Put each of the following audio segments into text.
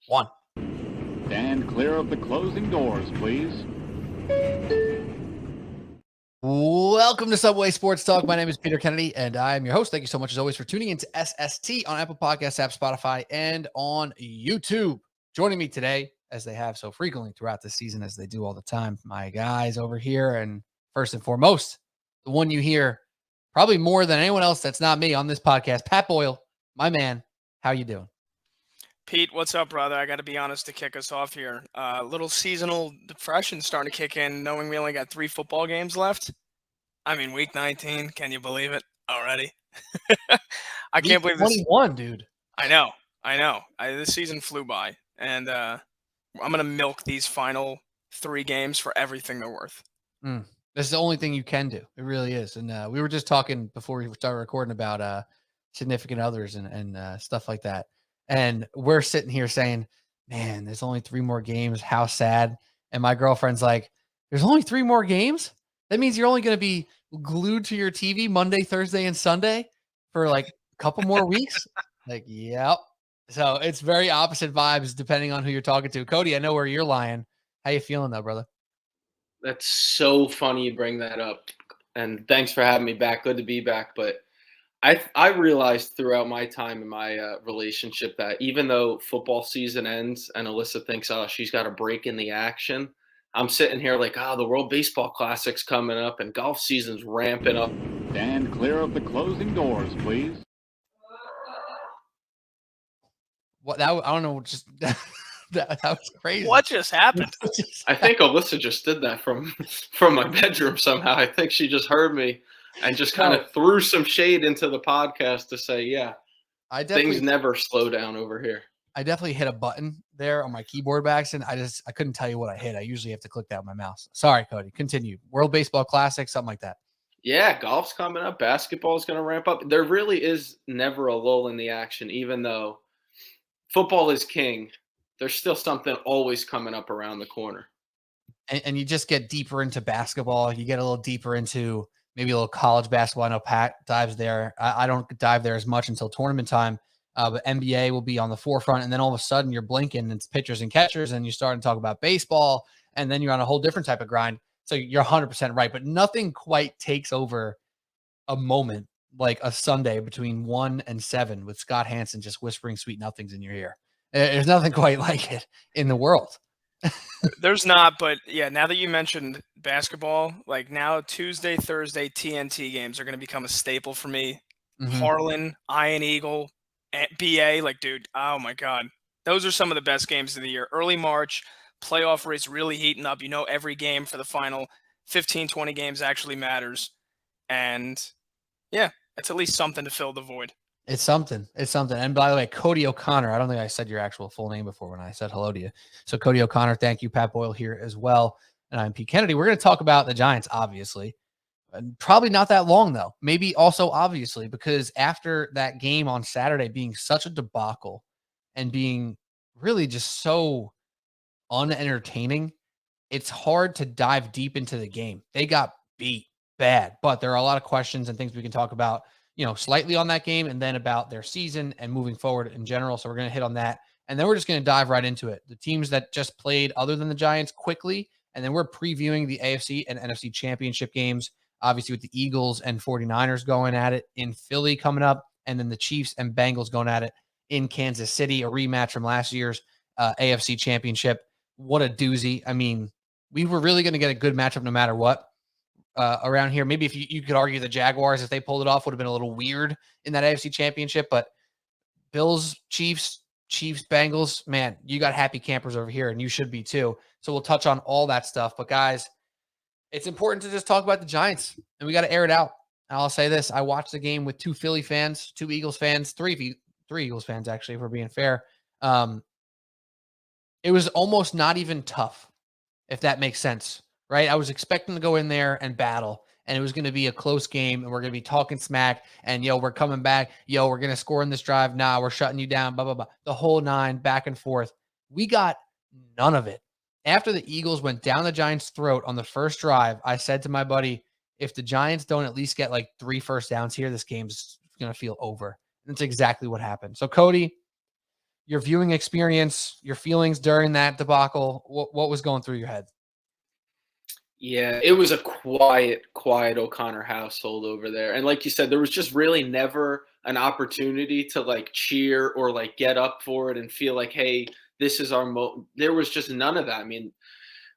One. Stand clear of the closing doors, please. Welcome to Subway Sports Talk. My name is Peter Kennedy, and I am your host. Thank you so much, as always, for tuning into SST on Apple Podcasts app, Spotify, and on YouTube. Joining me today, as they have so frequently throughout the season, as they do all the time, my guys over here, and first and foremost, the one you hear probably more than anyone else that's not me on this podcast, Pat Boyle, my man. How you doing? Pete, what's up, brother? I got to be honest to kick us off here. Little seasonal depression starting to kick in, knowing we only got 3 football games left. I mean, week 19. Can you believe it already? I Week can't believe this. 21, dude. I know. This season flew by, and I'm gonna milk these final 3 games for everything they're worth. This is the only thing you can do. It really is. And we were just talking before we started recording about significant others and stuff like that. And we're sitting here saying, man, there's only 3 more games. How sad. And my girlfriend's like, there's only 3 more games? That means you're only going to be glued to your TV Monday, Thursday, and Sunday for like a couple more weeks? Like, yep. So it's very opposite vibes depending on who you're talking to. Cody, I know where you're lying. How you feeling though, brother? That's so funny you bring that up. And thanks for having me back. Good to be back. But I realized throughout my time in my relationship that even though football season ends and Alyssa thinks, oh, she's got a break in the action, I'm sitting here like, the World Baseball Classic's coming up and golf season's ramping up. Stand clear of the closing doors, please. What that I don't know, just that was crazy. What just happened? I think Alyssa just did that from my bedroom somehow. I think she just heard me and just kind of threw some shade into the podcast to say, things never slow down over here. I definitely hit a button there on my keyboard by accident. I couldn't tell you what I hit. I usually have to click that with my mouse. Sorry, Cody. Continue. World Baseball Classic, something like that. Yeah, golf's coming up. Basketball is going to ramp up. There really is never a lull in the action, even though football is king. There's still something always coming up around the corner. And you just get deeper into basketball. You get a little deeper into maybe a little college basketball. I know Pat dives there. I don't dive there as much until tournament time. But NBA will be on the forefront. And then all of a sudden you're blinking and it's pitchers and catchers and you start to talk about baseball. And then you're on a whole different type of grind. So you're 100% right. But nothing quite takes over a moment like a Sunday between 1 and 7 with Scott Hansen just whispering sweet nothings in your ear. There's nothing quite like it in the world. There's not, but yeah, now that you mentioned basketball, like now Tuesday, Thursday, TNT games are going to become a staple for me. Mm-hmm. Harlan, Iron Eagle, BA, like, dude, oh my God. Those are some of the best games of the year. Early March, playoff race really heating up. You know, every game for the final 15, 20 games actually matters. And yeah, it's at least something to fill the void. It's something. It's something. And by the way, Cody O'Connor, I don't think I said your actual full name before when I said hello to you. So Cody O'Connor, thank you. Pat Boyle here as well. And I'm Pete Kennedy. We're going to talk about the Giants, obviously. Probably not that long, though. Maybe also obviously, because after that game on Saturday being such a debacle and being really just so unentertaining, it's hard to dive deep into the game. They got beat bad, but there are a lot of questions and things we can talk about, slightly on that game and then about their season and moving forward in general. So we're going to hit on that. And then we're just going to dive right into it. The teams that just played other than the Giants quickly. And then we're previewing the AFC and NFC championship games, obviously with the Eagles and 49ers going at it in Philly coming up. And then the Chiefs and Bengals going at it in Kansas City, a rematch from last year's AFC championship. What a doozy. I mean, we were really going to get a good matchup no matter what. Around here. Maybe if you could argue the Jaguars, if they pulled it off, would have been a little weird in that AFC championship, but Bills, Chiefs, Bengals, man, you got happy campers over here and you should be too. So we'll touch on all that stuff, but guys, it's important to just talk about the Giants and we got to air it out. And I'll say this. I watched the game with 2 Philly fans, 2 Eagles fans, 3 Eagles fans, actually, if we're being fair. It was almost not even tough, if that makes sense. Right? I was expecting to go in there and battle, and it was going to be a close game, and we're going to be talking smack, and, we're coming back. We're going to score in this drive. Nah, we're shutting you down, blah, blah, blah. The whole 9, back and forth. We got none of it. After the Eagles went down the Giants' throat on the first drive, I said to my buddy, if the Giants don't at least get like 3 first downs here, this game's going to feel over. And that's exactly what happened. So, Cody, your viewing experience, your feelings during that debacle. What was going through your head? Yeah, it was a quiet O'Connor household over there. And like you said, there was just really never an opportunity to like cheer or like get up for it and feel like, hey, this is our there was just none of that. I mean,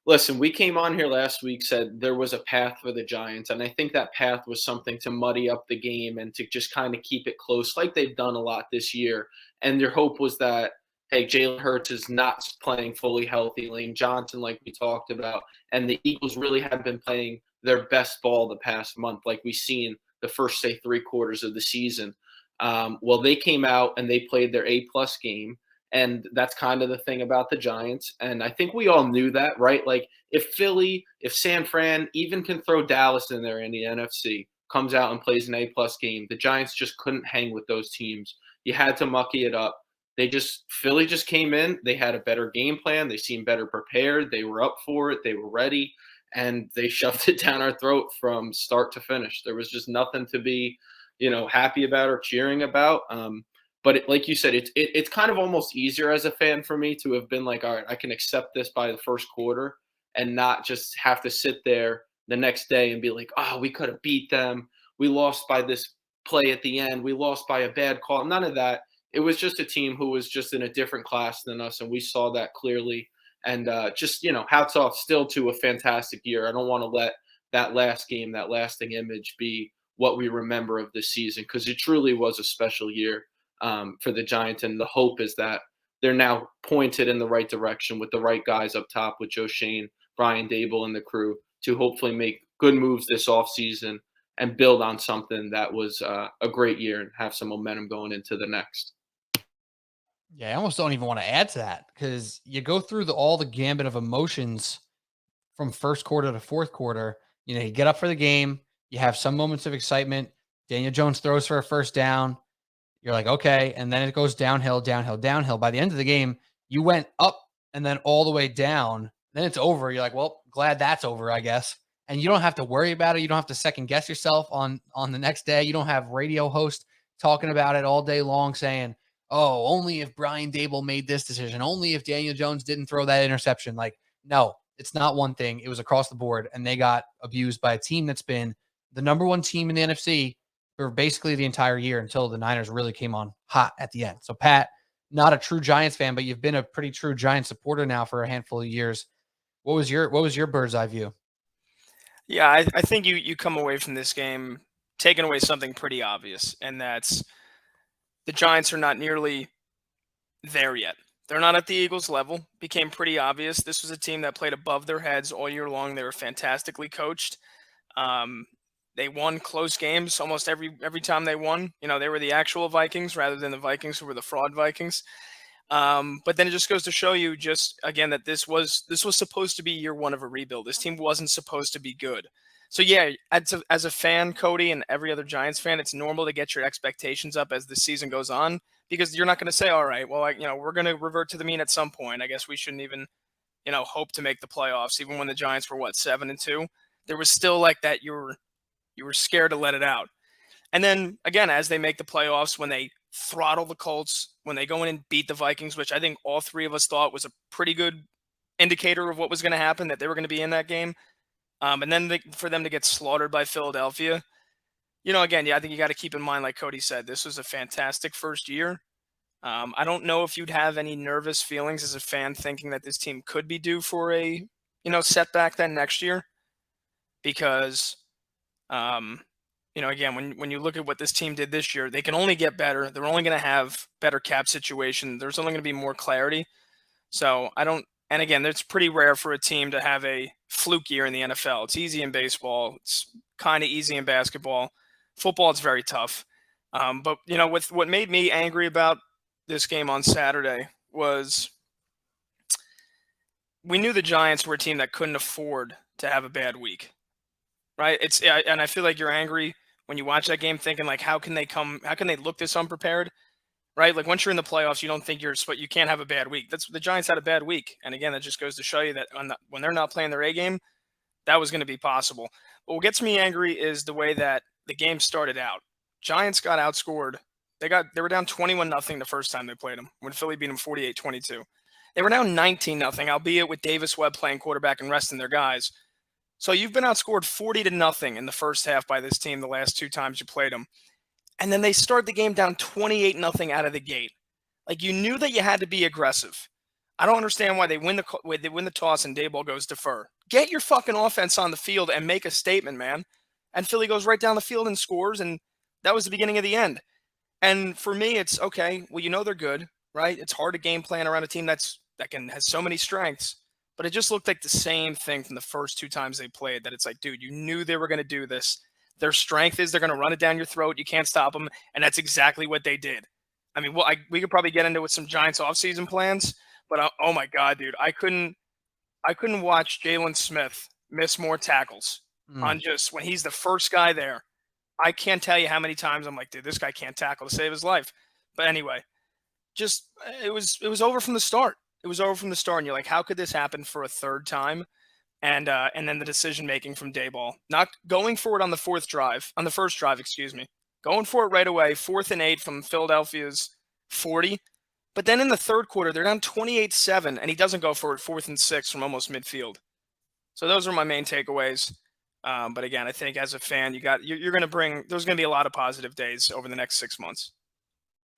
listen, we came on here last week, said there was a path for the Giants, and I think that path was something to muddy up the game and to just kind of keep it close, like they've done a lot this year. And their hope was that, hey, Jalen Hurts is not playing fully healthy, Lane Johnson, like we talked about, and the Eagles really have been playing their best ball the past month, like we've seen the first, say, 3 quarters of the season. Well, they came out and they played their A-plus game. And that's kind of the thing about the Giants. And I think we all knew that, right? Like if Philly, if San Fran even can throw Dallas in there in the NFC, comes out and plays an A-plus game, the Giants just couldn't hang with those teams. You had to mucky it up. Philly just came in. They had a better game plan. They seemed better prepared. They were up for it. They were ready. And they shoved it down our throat from start to finish. There was just nothing to be, happy about or cheering about. But like you said, it's kind of almost easier as a fan for me to have been like, all right, I can accept this by the first quarter and not just have to sit there the next day and be like, oh, we could have beat them. We lost by this play at the end. We lost by a bad call. None of that. It was just a team who was just in a different class than us, and we saw that clearly. And hats off still to a fantastic year. I don't want to let that last game, that lasting image be what we remember of this season, because it truly was a special year for the Giants. And the hope is that they're now pointed in the right direction with the right guys up top with Joe Shane, Brian Dable, and the crew to hopefully make good moves this offseason and build on something that was a great year and have some momentum going into the next. Yeah, I almost don't even want to add to that because you go through all the gambit of emotions from first quarter to fourth quarter. You get up for the game, you have some moments of excitement. Daniel Jones throws for a first down. You're like, okay. And then it goes downhill, downhill, downhill. By the end of the game, you went up and then all the way down. Then it's over. You're like, well, glad that's over, I guess. And you don't have to worry about it. You don't have to second guess yourself on the next day. You don't have radio host talking about it all day long saying, oh, only if Brian Dable made this decision, only if Daniel Jones didn't throw that interception. Like, no, it's not one thing. It was across the board, and they got abused by a team that's been the number one team in the NFC for basically the entire year until the Niners really came on hot at the end. So, Pat, not a true Giants fan, but you've been a pretty true Giants supporter now for a handful of years. What was your bird's eye view? Yeah, I think you come away from this game taking away something pretty obvious, and that's the Giants are not nearly there yet. They're not at the Eagles level. Became pretty obvious. This was a team that played above their heads all year long. They were fantastically coached. Um, they won close games almost every time they won. They were the actual Vikings rather than the Vikings who were the fraud Vikings. But then it just goes to show you just again that this was supposed to be year one of a rebuild. This team wasn't supposed to be good. So yeah, as a fan, Cody, and every other Giants fan, it's normal to get your expectations up as the season goes on because you're not going to say, all right, well, we're going to revert to the mean at some point. I guess we shouldn't even, hope to make the playoffs, even when the Giants were 7-2. There was still like that. You were scared to let it out. And then again, as they make the playoffs, when they throttle the Colts, when they go in and beat the Vikings, which I think all three of us thought was a pretty good indicator of what was going to happen, that they were going to be in that game. And then for them to get slaughtered by Philadelphia, again, yeah, I think you got to keep in mind, like Cody said, this was a fantastic first year. I don't know if you'd have any nervous feelings as a fan thinking that this team could be due for a, setback then next year because, again, when you look at what this team did this year, they can only get better. They're only going to have better cap situation. There's only going to be more clarity. So and again, it's pretty rare for a team to have a fluke year in the NFL. It's easy in baseball. It's kind of easy in basketball. Football, it's very tough. But, with what made me angry about this game on Saturday was we knew the Giants were a team that couldn't afford to have a bad week, right? And I feel like you're angry when you watch that game thinking, like, how can they look this unprepared? Right? Like once you're in the playoffs, you don't think you can't have a bad week. The Giants had a bad week. And again, that just goes to show you that when they're not playing their A game, that was going to be possible. But what gets me angry is the way that the game started out. Giants got outscored They were down 21-0 the first time they played them when Philly beat them 48-22. They were down 19-0, albeit with Davis Webb playing quarterback and resting their guys. So you've been outscored 40-0 in the first half by this team the last 2 times you played them. And then they start the game down 28-0 out of the gate. Like, you knew that you had to be aggressive. I don't understand why they win the toss and Daboll goes defer. Get your fucking offense on the field and make a statement, man. And Philly goes right down the field and scores, and that was the beginning of the end. And for me, it's okay. Well, you know they're good, right? It's hard to game plan around a team that has so many strengths. But it just looked like the same thing from the first 2 times they played, that it's like, dude, you knew they were going to do this. Their strength is they're going to run it down your throat. You can't stop them. And that's exactly what they did. I mean, we could probably get into with some Giants offseason plans, but oh my God, dude, I couldn't watch Jalen Smith miss more tackles on just when he's the first guy there. I can't tell you how many times I'm like, dude, this guy can't tackle to save his life. But anyway, just it was over from the start. It was over from the start, and you're like, how could this happen for a third time? And then the decision making from Daboll, not going for it on the first drive, going for it right away, 4th and 8 from Philadelphia's 40. But then in the third quarter, they're down 28-7, and he doesn't go for it, 4th and 6 from almost midfield. So those are my main takeaways. But again, I think as a fan, you're going to there's going to be a lot of positive days over the next 6 months.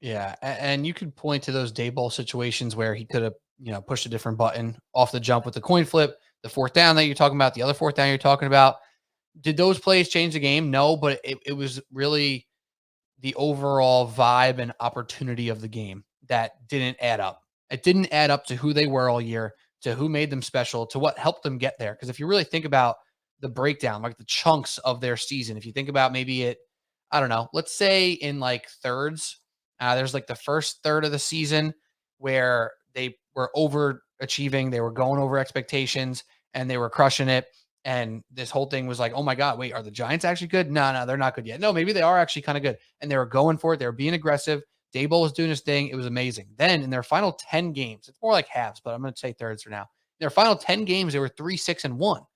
Yeah, and you could point to those Daboll situations where he could have, pushed a different button off the jump with the coin flip, the 4th down that you're talking about, the other 4th down you're talking about. Did those plays change the game? No, but it was really the overall vibe and opportunity of the game that didn't add up. It didn't add up to who they were all year, to who made them special, to what helped them get there. Because if you really think about the breakdown, like the chunks of their season, if you think about maybe I don't know, let's say in like thirds, there's like the first third of the season where they were overachieving, they were going over expectations, and they were crushing it. And this whole thing was like, oh my God, wait, are the Giants actually good? No, they're not good yet. No, maybe they are actually kind of good. And they were going for it. They were being aggressive. Daboll was doing his thing. It was amazing. Then in their final 10 games, it's more like halves, but I'm going to say thirds for now. In their final 10 games, they were 3-6-1,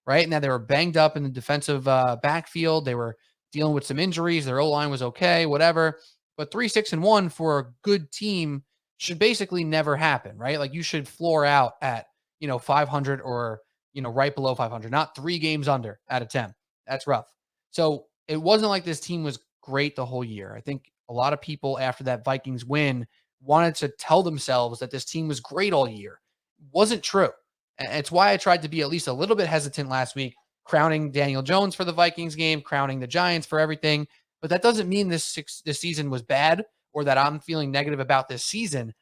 right? Now they were banged up in the defensive backfield. They were dealing with some injuries. Their O-line was okay, whatever. But 3-6-1 for a good team should basically never happen, right? Like you should floor out at, 500 or, right below 500, not 3 games under out of 10. That's rough. So it wasn't like this team was great the whole year. I think a lot of people after that Vikings win wanted to tell themselves that this team was great all year. It wasn't true. And it's why I tried to be at least a little bit hesitant last week, crowning Daniel Jones for the Vikings game, crowning the Giants for everything. But that doesn't mean this season was bad or that I'm feeling negative about this season.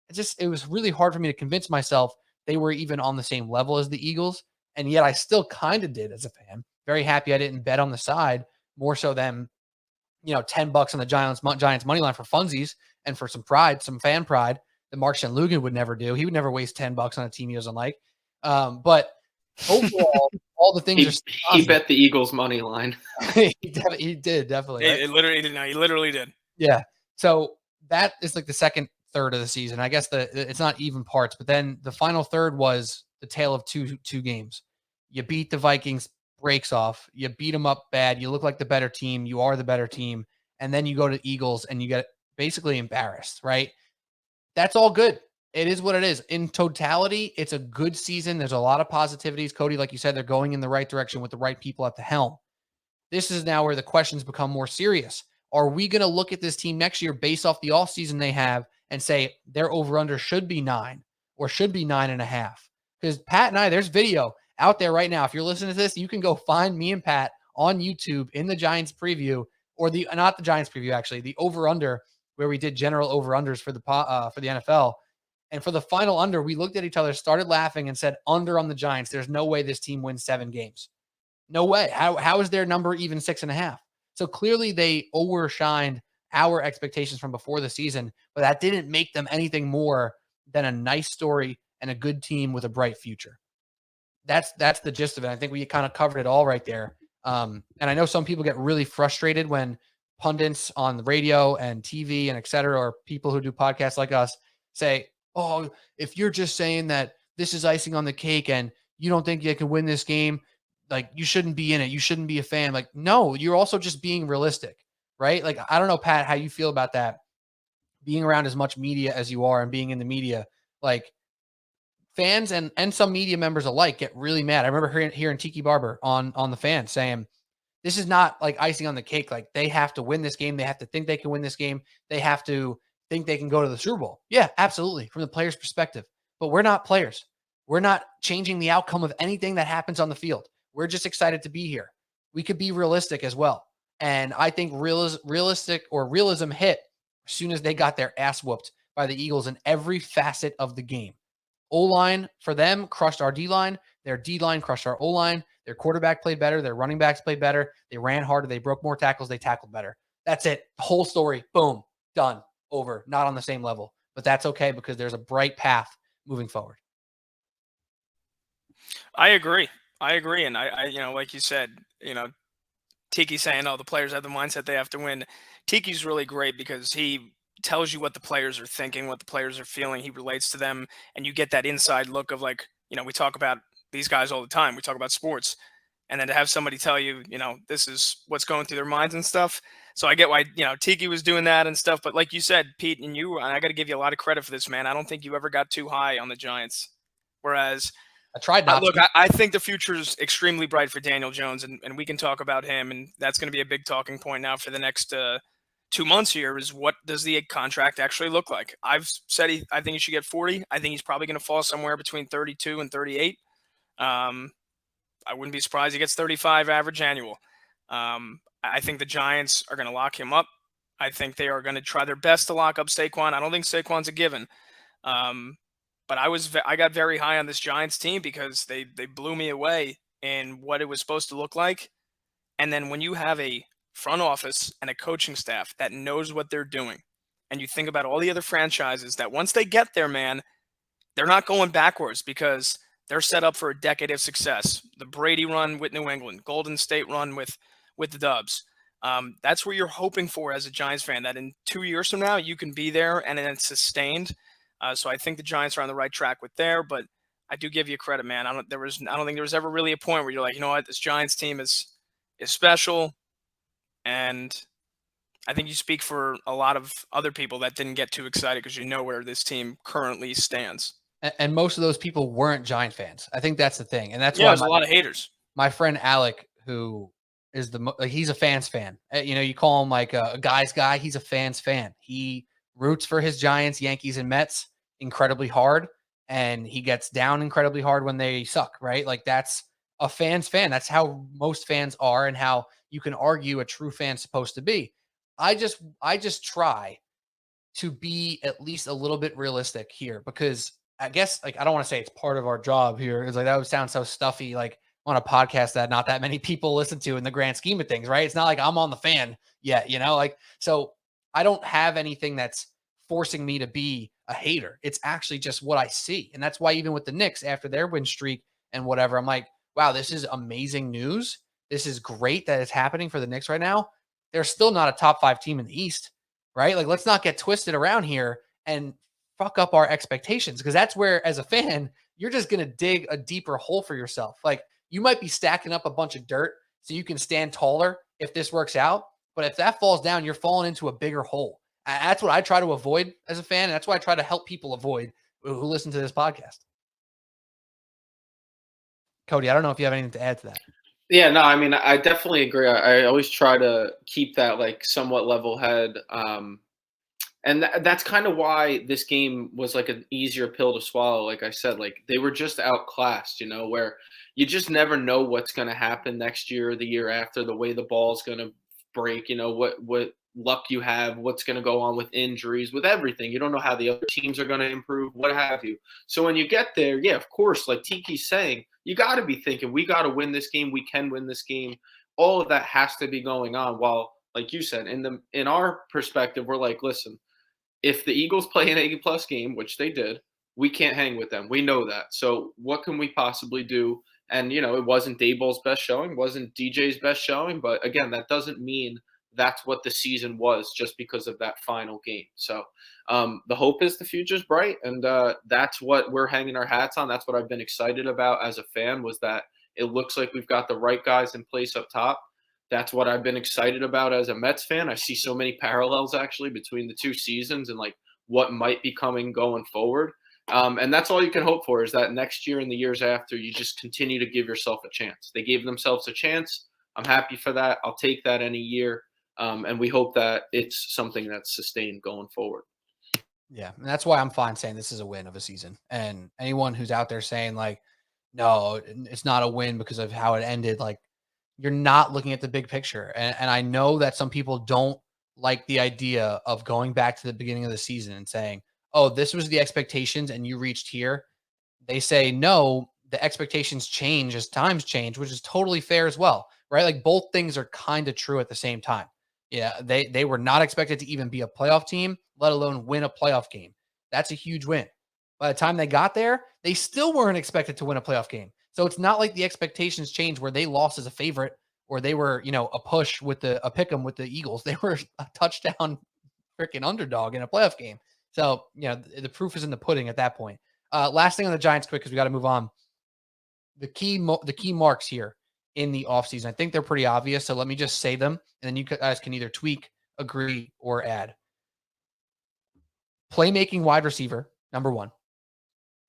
It was really hard for me to convince myself they were even on the same level as the Eagles. And yet I still kind of did as a fan. Very happy I didn't bet on the side more so than, $10 on the Giants money line for funsies and for some pride, some fan pride that Mark Shanlugan would never do. He would never waste $10 on a team he doesn't like. But overall, all the things he bet the Eagles money line. he did definitely. Right? It literally did. No, he literally did. Yeah. So that is like the second third of the season. I guess it's not even parts, but then the final third was the tale of two games. You beat the Vikings, breaks off. You beat them up bad. You look like the better team. You are the better team. And then you go to Eagles and you get basically embarrassed, right? That's all good. It is what it is. In totality, it's a good season. There's a lot of positivities. Cody, like you said, they're going in the right direction with the right people at the helm. This is now where the questions become more serious. Are we going to look at this team next year based off the offseason they have and say their over-under should be 9 or should be 9.5? Because Pat and I, there's video out there right now. If you're listening to this, you can go find me and Pat on YouTube in the Giants preview, or not the Giants preview, actually, the over-under, where we did general over-unders for the NFL. And for the final under, we looked at each other, started laughing, and said under on the Giants. There's no way this team wins 7 games. No way. How is their number even 6.5? So clearly they overshined our expectations from before the season, but that didn't make them anything more than a nice story and a good team with a bright future. That's the gist of it. I think we kind of covered it all right there. And I know some people get really frustrated when pundits on the radio and TV and et cetera, or people who do podcasts like us say, oh, if you're just saying that this is icing on the cake and you don't think you can win this game, like you shouldn't be in it. You shouldn't be a fan. Like, no, you're also just being realistic, right? Like, I don't know, Pat, how you feel about that, being around as much media as you are and being in the media. Like, fans and some media members alike get really mad. I remember hearing Tiki Barber on the fan saying, this is not like icing on the cake. Like, they have to win this game. They have to think they can win this game. They have to think they can go to the Super Bowl. Yeah, absolutely. From the player's perspective, but we're not players. We're not changing the outcome of anything that happens on the field. We're just excited to be here. We could be realistic as well. And I think realism hit as soon as they got their ass whooped by the Eagles in every facet of the game. O-line for them crushed our D-line. Their D-line crushed our O-line. Their quarterback played better. Their running backs played better. They ran harder. They broke more tackles. They tackled better. That's it. The whole story. Boom. Done. Over. Not on the same level. But that's okay because there's a bright path moving forward. I agree. And I like you said, Tiki saying, oh, the players have the mindset they have to win. Tiki's really great because he tells you what the players are thinking, what the players are feeling. He relates to them, and you get that inside look of, like, we talk about these guys all the time. We talk about sports, and then to have somebody tell you, this is what's going through their minds and stuff. So I get why, Tiki was doing that and stuff. But like you said, Pete, and I got to give you a lot of credit for this, man. I don't think you ever got too high on the Giants. Whereas I tried not look, to. I think the future is extremely bright for Daniel Jones, and we can talk about him, and that's going to be a big talking point now for the next 2 months here, is what does the contract actually look like? I've said I think he should get 40. I think he's probably going to fall somewhere between 32 and 38. I wouldn't be surprised he gets 35 average annual. I think the Giants are going to lock him up. I think they are going to try their best to lock up Saquon. I don't think Saquon's a given. But I got very high on this Giants team because they blew me away in what it was supposed to look like. And then when you have a front office and a coaching staff that knows what they're doing, and you think about all the other franchises that once they get there, man, they're not going backwards because they're set up for a decade of success. The Brady run with New England, Golden State run with the Dubs. That's what you're hoping for as a Giants fan, that in 2 years from now, you can be there and then it's sustained. So I think the Giants are on the right track with there, but I do give you credit, man. I don't think there was ever really a point where you're like, you know what, this Giants team is special. And I think you speak for a lot of other people that didn't get too excited because you know where this team currently stands. And most of those people weren't Giant fans. I think that's the thing. And that's why there's a lot of haters. My friend Alec, who is he's a fans fan. You call him like a guy's guy. He's a fans fan. He roots for his Giants, Yankees, and Mets incredibly hard, and he gets down incredibly hard when they suck, right? Like, that's a fan's fan. That's how most fans are, and how you can argue a true fan's supposed to be. I just try to be at least a little bit realistic here, because I guess, like, I don't want to say it's part of our job here. It's like, that would sound so stuffy, like on a podcast that not that many people listen to in the grand scheme of things, right? It's not like I'm on the fan yet, like, so I don't have anything that's forcing me to be a hater. It's actually just what I see. And that's why even with the Knicks, after their win streak and whatever, I'm like, wow, this is amazing news. This is great that it's happening for the Knicks right now. They're still not a top 5 team in the East, right? Like, let's not get twisted around here and fuck up our expectations, because that's where, as a fan, you're just going to dig a deeper hole for yourself. Like, you might be stacking up a bunch of dirt so you can stand taller if this works out. But if that falls down, you're falling into a bigger hole. That's what I try to avoid as a fan. And that's why I try to help people avoid who listen to this podcast. Cody, I don't know if you have anything to add to that. Yeah, no, I mean, I definitely agree. I always try to keep that, like, somewhat level head. And that's kind of why this game was like an easier pill to swallow. Like I said, like, they were just outclassed, where you just never know what's going to happen next year or the year after, the way the ball's going to break, what luck you have, what's going to go on with injuries, with everything. You don't know how the other teams are going to improve, what have you. So when you get there, yeah, of course, like Tiki's saying, you got to be thinking, we got to win this game. We can win this game. All of that has to be going on. While, like you said, in our perspective, we're like, listen, if the Eagles play an 80-plus game, which they did, we can't hang with them. We know that. So what can we possibly do? And, it wasn't Daboll's best showing, wasn't DJ's best showing. But, again, that doesn't mean that's what the season was just because of that final game. So the hope is the future's bright, and that's what we're hanging our hats on. That's what I've been excited about as a fan, was that it looks like we've got the right guys in place up top. that's what I've been excited about as a Mets fan. I see so many parallels actually between the two seasons and like what might be coming going forward. And that's all you can hope for is that next year and the years after, you just continue to give yourself a chance. They gave themselves a chance. I'm happy for that. I'll take that any year. And we hope that it's something that's sustained going forward. Yeah, and that's why I'm fine saying this is a win of a season. And anyone who's out there saying like, no, it's not a win because of how it ended, like you're not looking at the big picture. And I know that some people don't like the idea of going back to the beginning of the season and saying, oh, this was the expectations and you reached here. They say, no, the expectations change as times change, which is totally fair as well, right? Like both things are kind of true at the same time. Yeah, they were not expected to even be a playoff team, let alone win a playoff game. That's a huge win. By the time they got there, they still weren't expected to win a playoff game. So it's not like the expectations changed where they lost as a favorite or they were, a push with a pick 'em with the Eagles. They were a touchdown freaking underdog in a playoff game. So, the proof is in the pudding at that point. Last thing on the Giants quick, because we got to move on. The key marks here in the offseason, I think they're pretty obvious. So let me just say them, and then you guys can either tweak, agree, or add. Playmaking wide receiver, number one.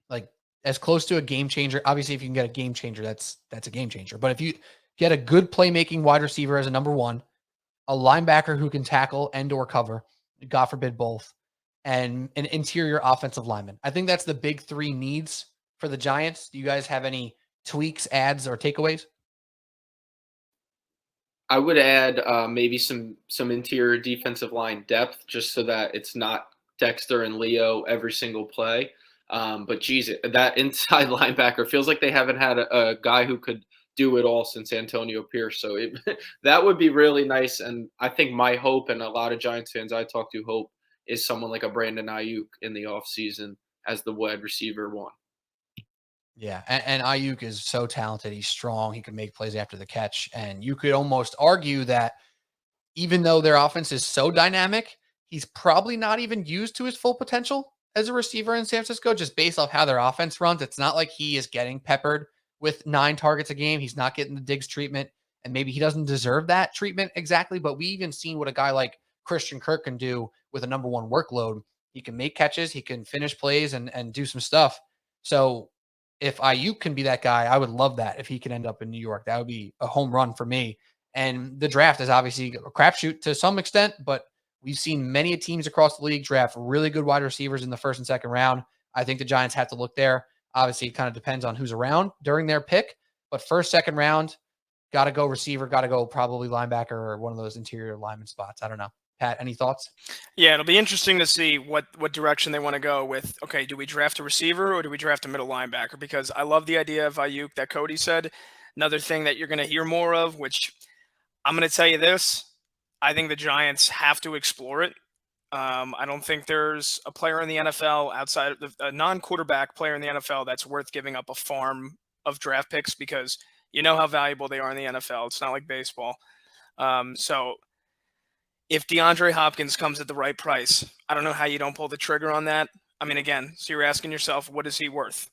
Like as close to a game changer. Obviously, if you can get a game changer, that's a game changer. But if you get a good playmaking wide receiver as a number one, a linebacker who can tackle and or cover, God forbid both, and an interior offensive lineman. I think that's the big three needs for the Giants. Do you guys have any tweaks, adds, or takeaways? I would add maybe some interior defensive line depth, just so that it's not Dexter and Leo every single play. But geez, that inside linebacker feels like they haven't had a guy who could do it all since Antonio Pierce. So that would be really nice. And I think my hope, and a lot of Giants fans I talk to hope, is someone like a Brandon Ayuk in the offseason as the wide receiver one. Yeah, and Ayuk is so talented. He's strong. He can make plays after the catch. And you could almost argue that even though their offense is so dynamic, he's probably not even used to his full potential as a receiver in San Francisco, just based off how their offense runs. It's not like he is getting peppered with 9 targets a game. He's not getting the Diggs treatment, and maybe he doesn't deserve that treatment exactly. But we even seen what a guy like Christian Kirk can do with a number one workload. He can make catches, he can finish plays and do some stuff. So if Ayuk can be that guy, I would love that if he can end up in New York. That would be a home run for me. And the draft is obviously a crapshoot to some extent, but we've seen many teams across the league draft really good wide receivers in the first and second round. I think the Giants have to look there. Obviously, it kind of depends on who's around during their pick, but first, second round, got to go receiver, got to go probably linebacker or one of those interior lineman spots. I don't know. Pat, any thoughts? Yeah, it'll be interesting to see what direction they want to go with. Okay, do we draft a receiver or do we draft a middle linebacker? Because I love the idea of Ayuk that Cody said. Another thing that you're going to hear more of, which I'm going to tell you this, I think the Giants have to explore it. I don't think there's a player in the NFL outside of a non-quarterback player in the NFL that's worth giving up a farm of draft picks, because you know how valuable they are in the NFL. It's not like baseball. So if DeAndre Hopkins comes at the right price, I don't know how you don't pull the trigger on that. I mean, again, so you're asking yourself, what is he worth?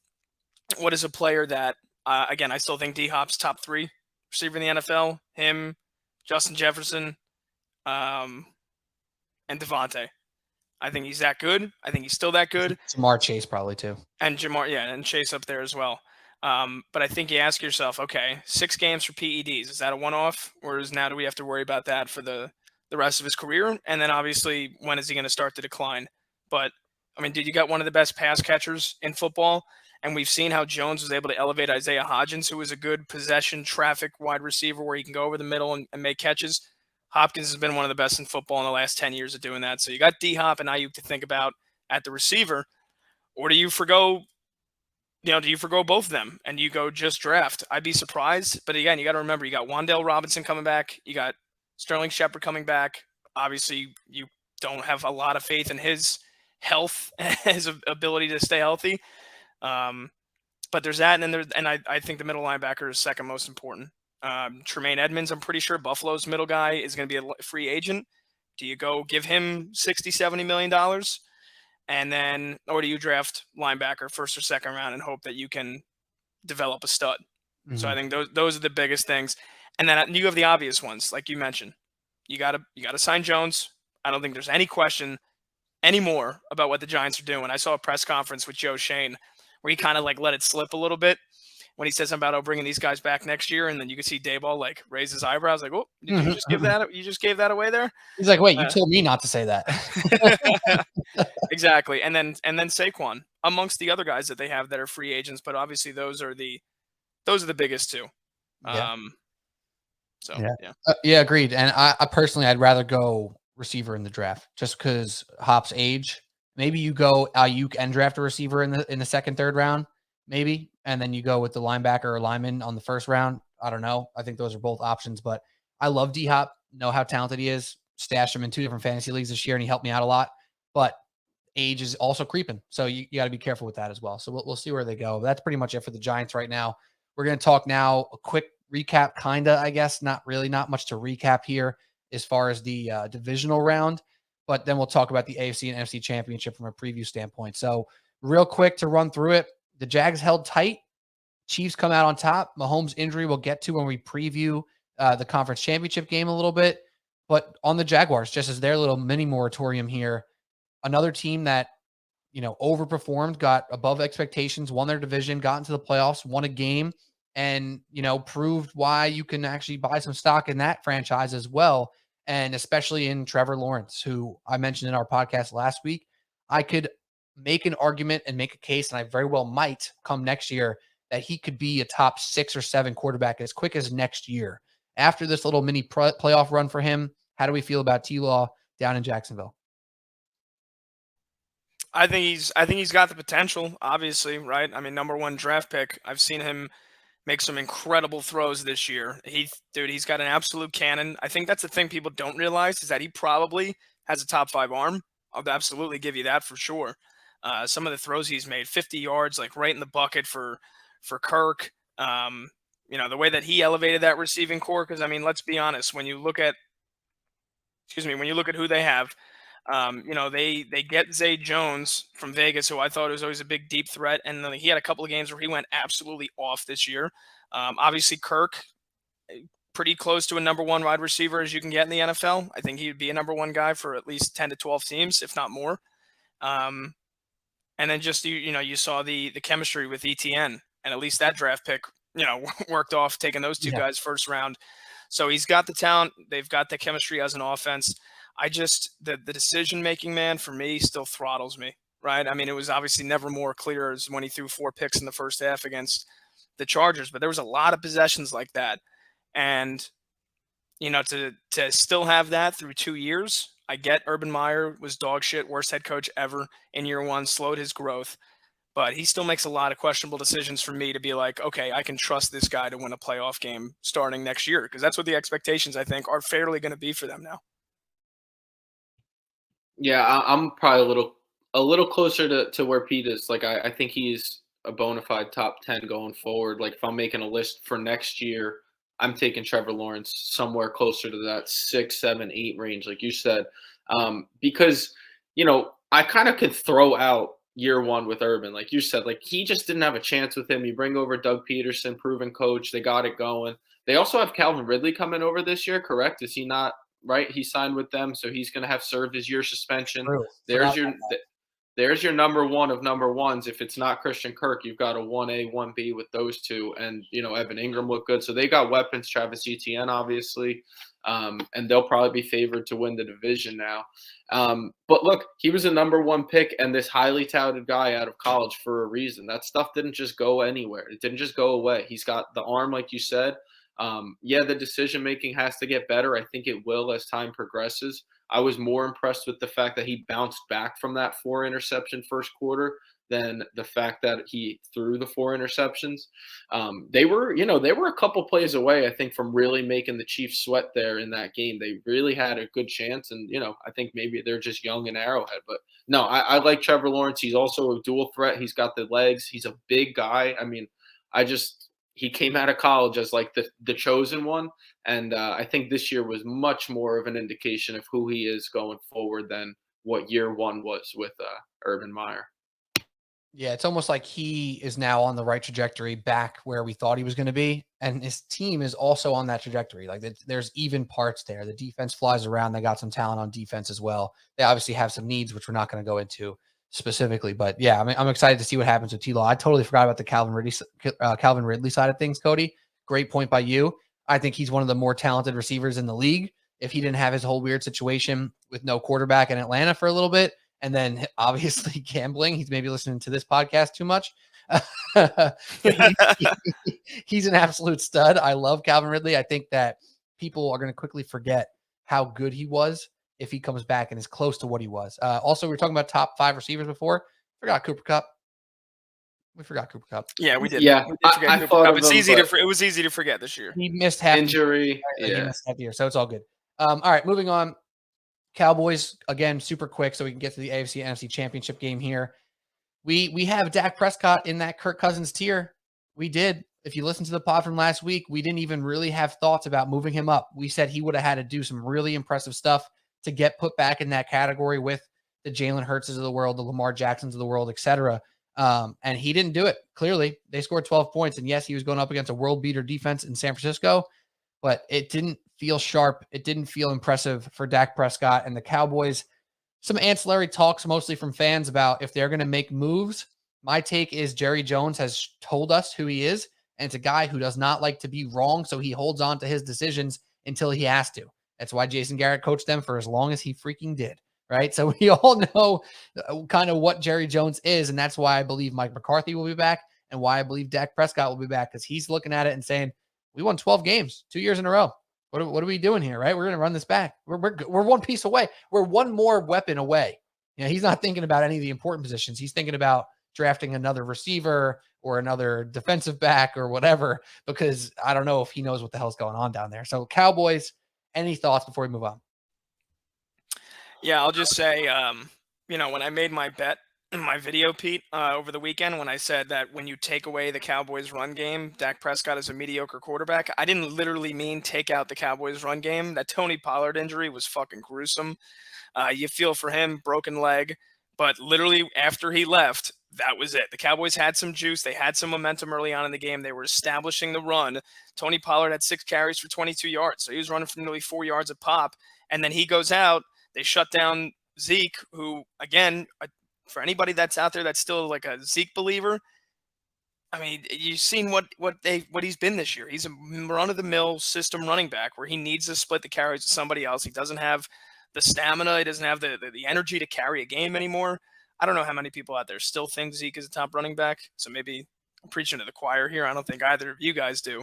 What is a player that, again, I still think D-Hop's top 3 receiver in the NFL, him, Justin Jefferson, and Devontae. I think he's that good. I think he's still that good. Jamar Chase probably too. And Jamar, yeah, and Chase up there as well. But I think you ask yourself, okay, 6 games for PEDs. Is that a one-off? Or do we have to worry about that for the rest of his career? And then obviously, when is he going to start to decline? But, I mean, dude, you got one of the best pass catchers in football. And we've seen how Jones was able to elevate Isaiah Hodgins, who is a good possession traffic wide receiver where he can go over the middle and make catches. Hopkins has been one of the best in football in the last 10 years of doing that. So you got D-Hop and Ayuk to think about at the receiver. Or do you forgo both of them and you go just draft? I'd be surprised. But again, you got to remember, you got Wan'Dale Robinson coming back. You got Sterling Shepard coming back. Obviously, you don't have a lot of faith in his health, his ability to stay healthy. But there's that, and I think the middle linebacker is second most important. Tremaine Edmonds, I'm pretty sure Buffalo's middle guy is going to be a free agent. Do you go give him $60-70 million? And then, or do you draft linebacker first or second round and hope that you can develop a stud? Mm-hmm. So I think those are the biggest things. And then you have the obvious ones, like you mentioned. You gotta sign Jones. I don't think there's any question anymore about what the Giants are doing. I saw a press conference with Joe Shane where he kind of like let it slip a little bit when he said something about bringing these guys back next year, and then you could see Dayball like raise his eyebrows, like, "Oh, did you just give that? You just gave that away there?" He's like, "Wait, you Uh, told me not to say that." exactly, and then Saquon amongst the other guys that they have that are free agents, but obviously those are the biggest two. Yeah. Um, so Yeah. yeah. Yeah, agreed. And I personally, I'd rather go receiver in the draft just because Hop's age. Maybe you go Ayuk and draft a receiver in the second, third round, maybe, and then you go with the linebacker or lineman on the first round. I don't know. I think those are both options, but I love D Hop. Know how talented he is. Stashed him in 2 different fantasy leagues this year, and he helped me out a lot. But age is also creeping, so you got to be careful with that as well. So we'll see where they go. That's pretty much it for the Giants right now. We're going to talk now a quick recap, kinda, I guess. Not really, not much to recap here as far as the divisional round, but then we'll talk about the AFC and NFC championship from a preview standpoint. So real quick to run through it, the Jags held tight. Chiefs come out on top. Mahomes' injury we'll get to when we preview the conference championship game a little bit. But on the Jaguars, just as their little mini moratorium here, another team that overperformed, got above expectations, won their division, got into the playoffs, won a game, and, proved why you can actually buy some stock in that franchise as well. And especially in Trevor Lawrence, who I mentioned in our podcast last week. I could make an argument and make a case, and I very well might come next year, that he could be a top 6 or 7 quarterback as quick as next year. After this little mini playoff run for him, how do we feel about T-Law down in Jacksonville? I think he's got the potential, obviously, right? I mean, number one draft pick. I've seen him make some incredible throws this year. He's got an absolute cannon. I think that's the thing people don't realize is that he probably has a top 5 arm. I'll absolutely give you that for sure. Some of the throws he's made, 50 yards, like right in the bucket for Kirk. The way that he elevated that receiving core, because I mean, let's be honest, when you look at who they have, they get Zay Jones from Vegas, who I thought was always a big deep threat, and then he had a couple of games where he went absolutely off this year. Obviously, Kirk, pretty close to a number one wide receiver as you can get in the NFL. I think he'd be a number one guy for at least 10 to 12 teams, if not more. And then just you saw the chemistry with ETN, and at least that draft pick worked off taking those two guys first round. So he's got the talent. They've got the chemistry as an offense. The decision making, man, for me still throttles me. Right? I mean, it was obviously never more clear as when he threw 4 picks in the first half against the Chargers, but there was a lot of possessions like that, and to still have that through 2 years. I get Urban Meyer was dog shit, worst head coach ever in year 1, slowed his growth, but he still makes a lot of questionable decisions for me to be like, okay, I can trust this guy to win a playoff game starting next year, because that's what the expectations, I think, are fairly going to be for them now. Yeah, I'm probably a little closer to where Pete is. Like, I think he's a bona fide top 10 going forward. Like, if I'm making a list for next year, I'm taking Trevor Lawrence somewhere closer to that 6, 7, 8 range, like you said, because I kind of could throw out year 1 with Urban, like you said. Like, he just didn't have a chance with him. You bring over Doug Peterson, proven coach. They got it going. They also have Calvin Ridley coming over this year, correct? Is he not? Right, he signed with them, so he's going to have served his year suspension. True. There's your number one of number ones. If it's not Christian Kirk, you've got a 1A, 1B with those two, and Evan Ingram looked good, so they got weapons. Travis Etienne, obviously, and they'll probably be favored to win the division now. But look, he was a number 1 pick and this highly touted guy out of college for a reason. That stuff didn't just go anywhere. It didn't just go away. He's got the arm, like you said. The decision making has to get better. I think it will as time progresses. I was more impressed with the fact that he bounced back from that 4 interception first quarter than the fact that he threw the 4 interceptions. They were a couple plays away, I think, from really making the Chiefs sweat there in that game. They really had a good chance, and I think maybe they're just young in Arrowhead. But no, I like Trevor Lawrence. He's also a dual threat. He's got the legs. He's a big guy. I mean, he came out of college as like the chosen one. And I think this year was much more of an indication of who he is going forward than what year 1 was with Urban Meyer. Yeah, it's almost like he is now on the right trajectory back where we thought he was going to be. And his team is also on that trajectory. Like there's even parts there. The defense flies around. They got some talent on defense as well. They obviously have some needs, which we're not going to go into specifically. But yeah, I mean, I'm excited to see what happens with T-Law. I totally forgot about the Calvin Ridley side of things, Cody. Great point by you. I think he's one of the more talented receivers in the league. If he didn't have his whole weird situation with no quarterback in Atlanta for a little bit, and obviously gambling. He's maybe listening to this podcast too much. He's an absolute stud. I love Calvin Ridley. I think that people are going to quickly forget how good he was if he comes back and is close to what he was. Also, we were talking about top 5 receivers before. Forgot Cooper Kupp. We forgot Cooper Kupp. Yeah, we did. Yeah, we did forget I Cooper thought Kupp. of It's him, easy to but it was easy to forget this year. He missed half injury. the year. Yeah. He missed half the year, so it's all good. All right, moving on. Cowboys, again, super quick so we can get to the AFC NFC championship game here. We have Dak Prescott in that Kirk Cousins tier. We did. If you listen to the pod from last week, we didn't even really have thoughts about moving him up. We said he would have had to do some really impressive stuff to get put back in that category with the Jalen Hurtses of the world, the Lamar Jacksons of the world, etc. And he didn't do it. Clearly, they scored 12 points. And yes, he was going up against a world beater defense in San Francisco, but it didn't feel sharp. It didn't feel impressive for Dak Prescott and the Cowboys. Some ancillary talks, mostly from fans, about if they're going to make moves. My take is Jerry Jones has told us who he is, and it's a guy who does not like to be wrong, so he holds on to his decisions until he has to. That's why Jason Garrett coached them for as long as he freaking did, right? So we all know kind of what Jerry Jones is, and that's why I believe Mike McCarthy will be back and why I believe Dak Prescott will be back, because he's looking at it and saying, we won 12 games 2 years in a row. What are we doing here, right? We're going to run this back. We're one piece away. We're one more weapon away. You know, he's not thinking about any of the important positions. He's thinking about drafting another receiver or another defensive back or whatever, because I don't know if he knows what the hell's going on down there. So Cowboys, any thoughts before we move on? Yeah, I'll just say, when I made my bet in my video, Pete, over the weekend, when I said that when you take away the Cowboys run game, Dak Prescott is a mediocre quarterback, I didn't literally mean take out the Cowboys run game. That Tony Pollard injury was fucking gruesome. You feel for him, broken leg, but literally after he left, that was it. The Cowboys had some juice. They had some momentum early on in the game. They were establishing the run. Tony Pollard had 6 carries for 22 yards, so he was running for nearly 4 yards a pop, and then he goes out. They shut down Zeke, who, again, for anybody that's out there that's still like a Zeke believer, I mean, you've seen what he's been this year. He's a run-of-the-mill system running back where he needs to split the carries with somebody else. He doesn't have the stamina. He doesn't have the energy to carry a game anymore. I don't know how many people out there still think Zeke is a top running back, so maybe I'm preaching to the choir here. I don't think either of you guys do.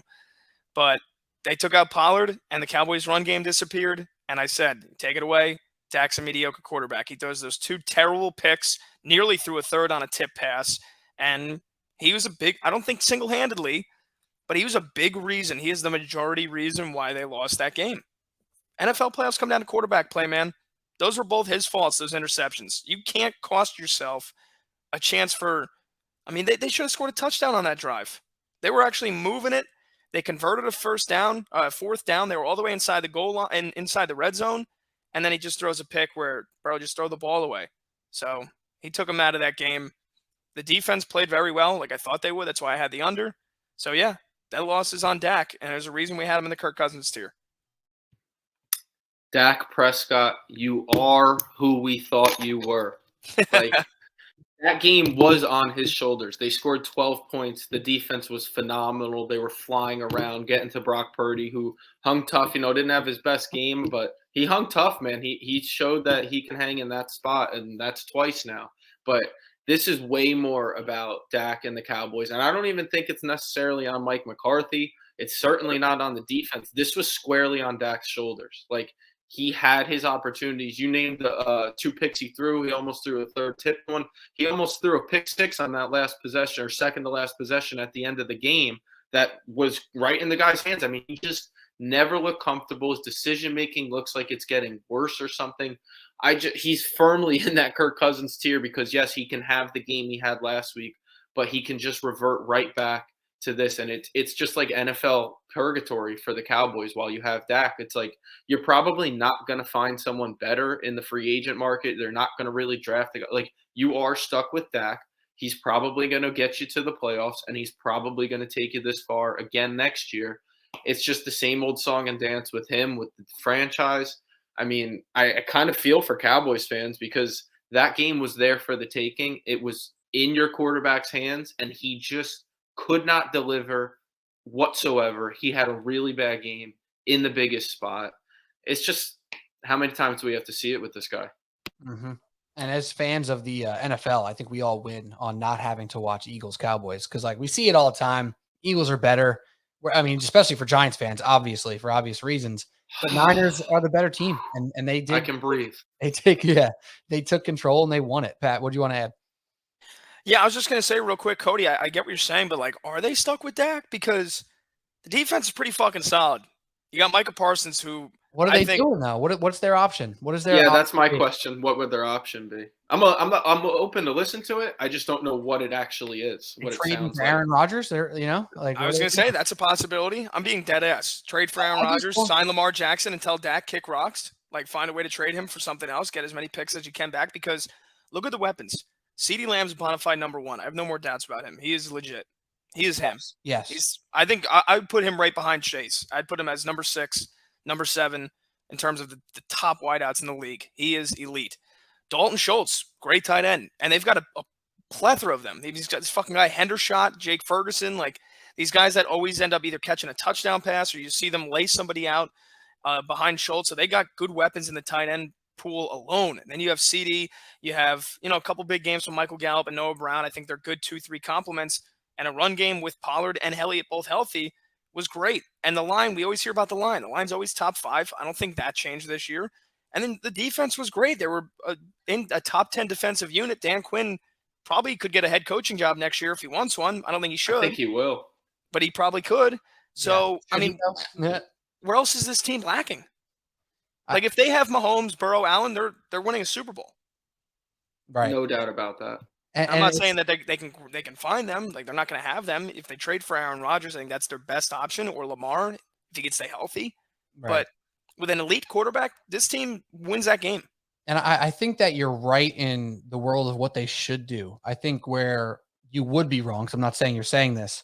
But they took out Pollard, and the Cowboys' run game disappeared, and I said, take it away. Dak's a mediocre quarterback. He throws those 2 terrible picks, nearly threw a third on a tip pass, and he was I don't think single-handedly, but he was a big reason. He is the majority reason why they lost that game. NFL playoffs come down to quarterback play, man. Those were both his faults, those interceptions. You can't cost yourself a chance for – they should have scored a touchdown on that drive. They were actually moving it. They converted a fourth down. They were all the way inside the goal line and inside the red zone. And then he just throws a pick where Burrow just throw the ball away. So he took him out of that game. The defense played very well, like I thought they would. That's why I had the under. So, yeah, that loss is on Dak, and there's a reason we had him in the Kirk Cousins tier. Dak Prescott, you are who we thought you were. Like that game was on his shoulders. They scored 12 points. The defense was phenomenal. They were flying around, getting to Brock Purdy, who hung tough. Didn't have his best game, but he hung tough, man. He showed that he can hang in that spot, and that's twice now. But this is way more about Dak and the Cowboys, and I don't even think it's necessarily on Mike McCarthy. It's certainly not on the defense. This was squarely on Dak's shoulders. Like, he had his opportunities. You named the 2 picks he threw. He almost threw a third tip one. He almost threw a pick 6 on that last possession, or second to last possession at the end of the game that was right in the guy's hands. I mean, he just never looked comfortable. His decision-making looks like it's getting worse or something. He's firmly in that Kirk Cousins tier because, yes, he can have the game he had last week, but he can just revert right back to this, and it's just like NFL purgatory for the Cowboys while you have Dak. It's like you're probably not going to find someone better in the free agent market. They're not going to really draft like you are stuck with Dak. He's probably going to get you to the playoffs, and he's probably going to take you this far again next year. It's just the same old song and dance with him, with the franchise. I mean, I kind of feel for Cowboys fans because that game was there for the taking. It was in your quarterback's hands, and he just could not deliver whatsoever. He had a really bad game in the biggest spot. It's just, how many times do we have to see it with this guy? Mm-hmm. And as fans of the NFL, I think we all win on not having to watch Eagles Cowboys because like we see it all the time. Eagles are better. I mean, especially for Giants fans, obviously for obvious reasons. But Niners are the better team, and they did. I can breathe. They took control and they won it. Pat, what do you want to add? Yeah, I was just gonna say real quick, Cody. I get what you're saying, but like, are they stuck with Dak? Because the defense is pretty fucking solid. You got Micah Parsons, who What are I they think doing now? What's their option? What is their Yeah, option? that's my question. What would their option be? I'm open to listen to it. I just don't know what it actually is. What it Trading sounds for like. Aaron Rodgers? Like I was gonna say that's a possibility. I'm being dead ass. Trade for Aaron I just Rodgers, don't- sign Lamar Jackson, and tell Dak kick rocks. Like find a way to trade him for something else. Get as many picks as you can back because look at the weapons. CeeDee Lamb's bona fide number one. I have no more doubts about him. He is legit. He is him. Yes. I think I would put him right behind Chase. I'd put him as number 6, number 7 in terms of the top wideouts in the league. He is elite. Dalton Schultz, great tight end. And they've got a plethora of them. He's got this fucking guy, Hendershot, Jake Ferguson, like these guys that always end up either catching a touchdown pass or you see them lay somebody out behind Schultz. So they got good weapons in the tight end pool alone. And then you have CD, you have, a couple big games from Michael Gallup and Noah Brown. I think they're good 2-3 complements. And a run game with Pollard and Elliott both healthy was great. And the line, we always hear about the line. The line's always top 5. I don't think that changed this year. And then the defense was great. They were in a top 10 defensive unit. Dan Quinn probably could get a head coaching job next year if he wants one. I don't think he should. I think he will. But he probably could. So, Yeah. I mean, Yeah. where else is this team lacking? Like if they have Mahomes, Burrow, Allen, they're winning a Super Bowl. Right. No doubt about that. I'm not saying that they can find them. Like they're not going to have them. If they trade for Aaron Rodgers, I think that's their best option, or Lamar if he can stay healthy. Right. But with an elite quarterback, this team wins that game. And I think that you're right in the world of what they should do. I think where you would be wrong, because I'm not saying you're saying this,